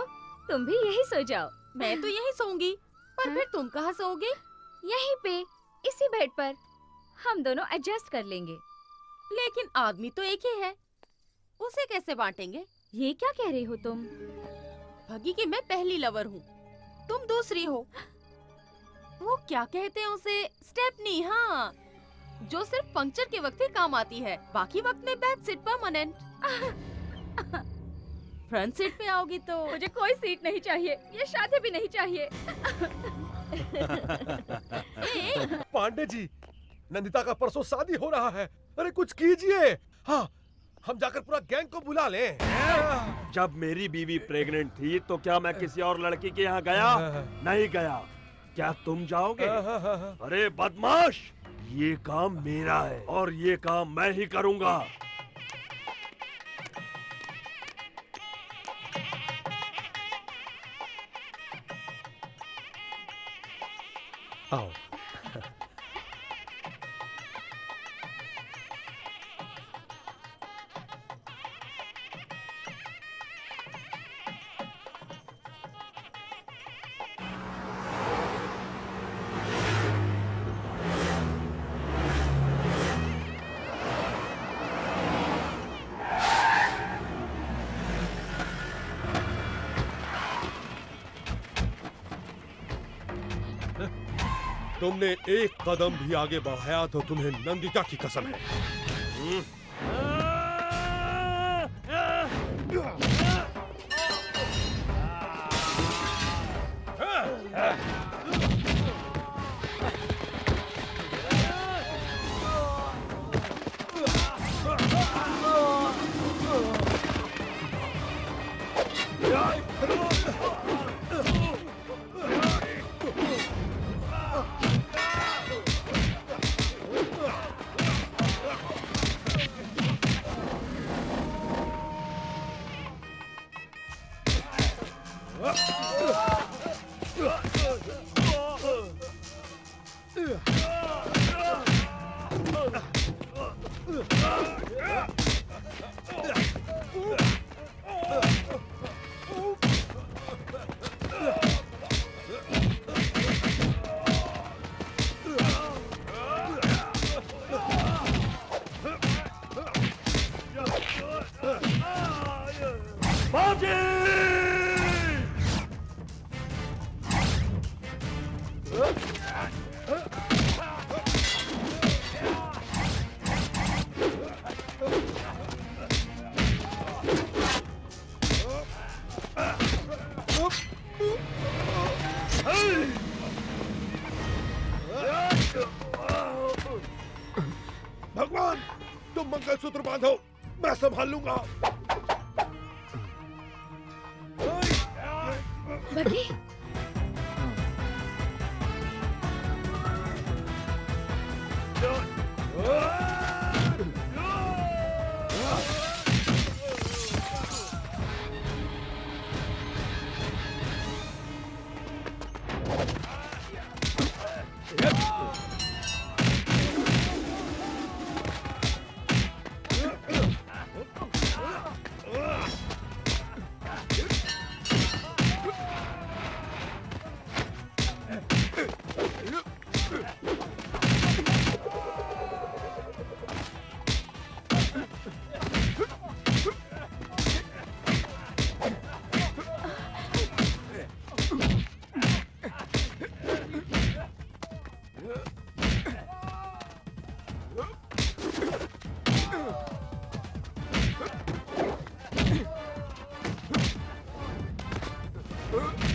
तुम भी यही सो जाओ, मैं तो यहीं सोऊंगी, पर फिर तुम कहाँ सोओगी? यहीं पे, इसी बेड पर। हम दोनों एडजस्ट कर लेंगे। लेकिन आदमी तो एक ही है, उसे कैसे बांटेंगे? ये क्या कह रही हो तुम? भगी की मैं पहली लवर हूँ, तुम दूसरी हो। वो क्या कहते हैं उसे, स्टेपनी। हाँ, जो सिर्फ पंक्चर के वक्त ही काम आती है, बाकी वक्त में back seat permanent. Front seat पे आओगी तो मुझे कोई सीट नहीं चाहिए, ये शादी भी नहीं चाहिए। पांडे जी, नंदिता का परसों शादी हो रहा है। अरे कुछ कीजिए। हाँ, हम जाकर पूरा गैंग को बुला लें। जब मेरी बीवी प्रेग्नेंट थी तो क्या मैं किसी और लड़की के यहाँ गया? नहीं गया। क्या तुम जाओगे? अरे बदमाश, ये काम मेरा है और ये काम मैं ही करूँगा। आओ। तुमने एक कदम भी आगे बढ़ाया तो तुम्हें नंदिता की कसम है। भगवान, तुम मंगलसूत्र बांधो, मैं संभाल लूंगा। बगी, Huh?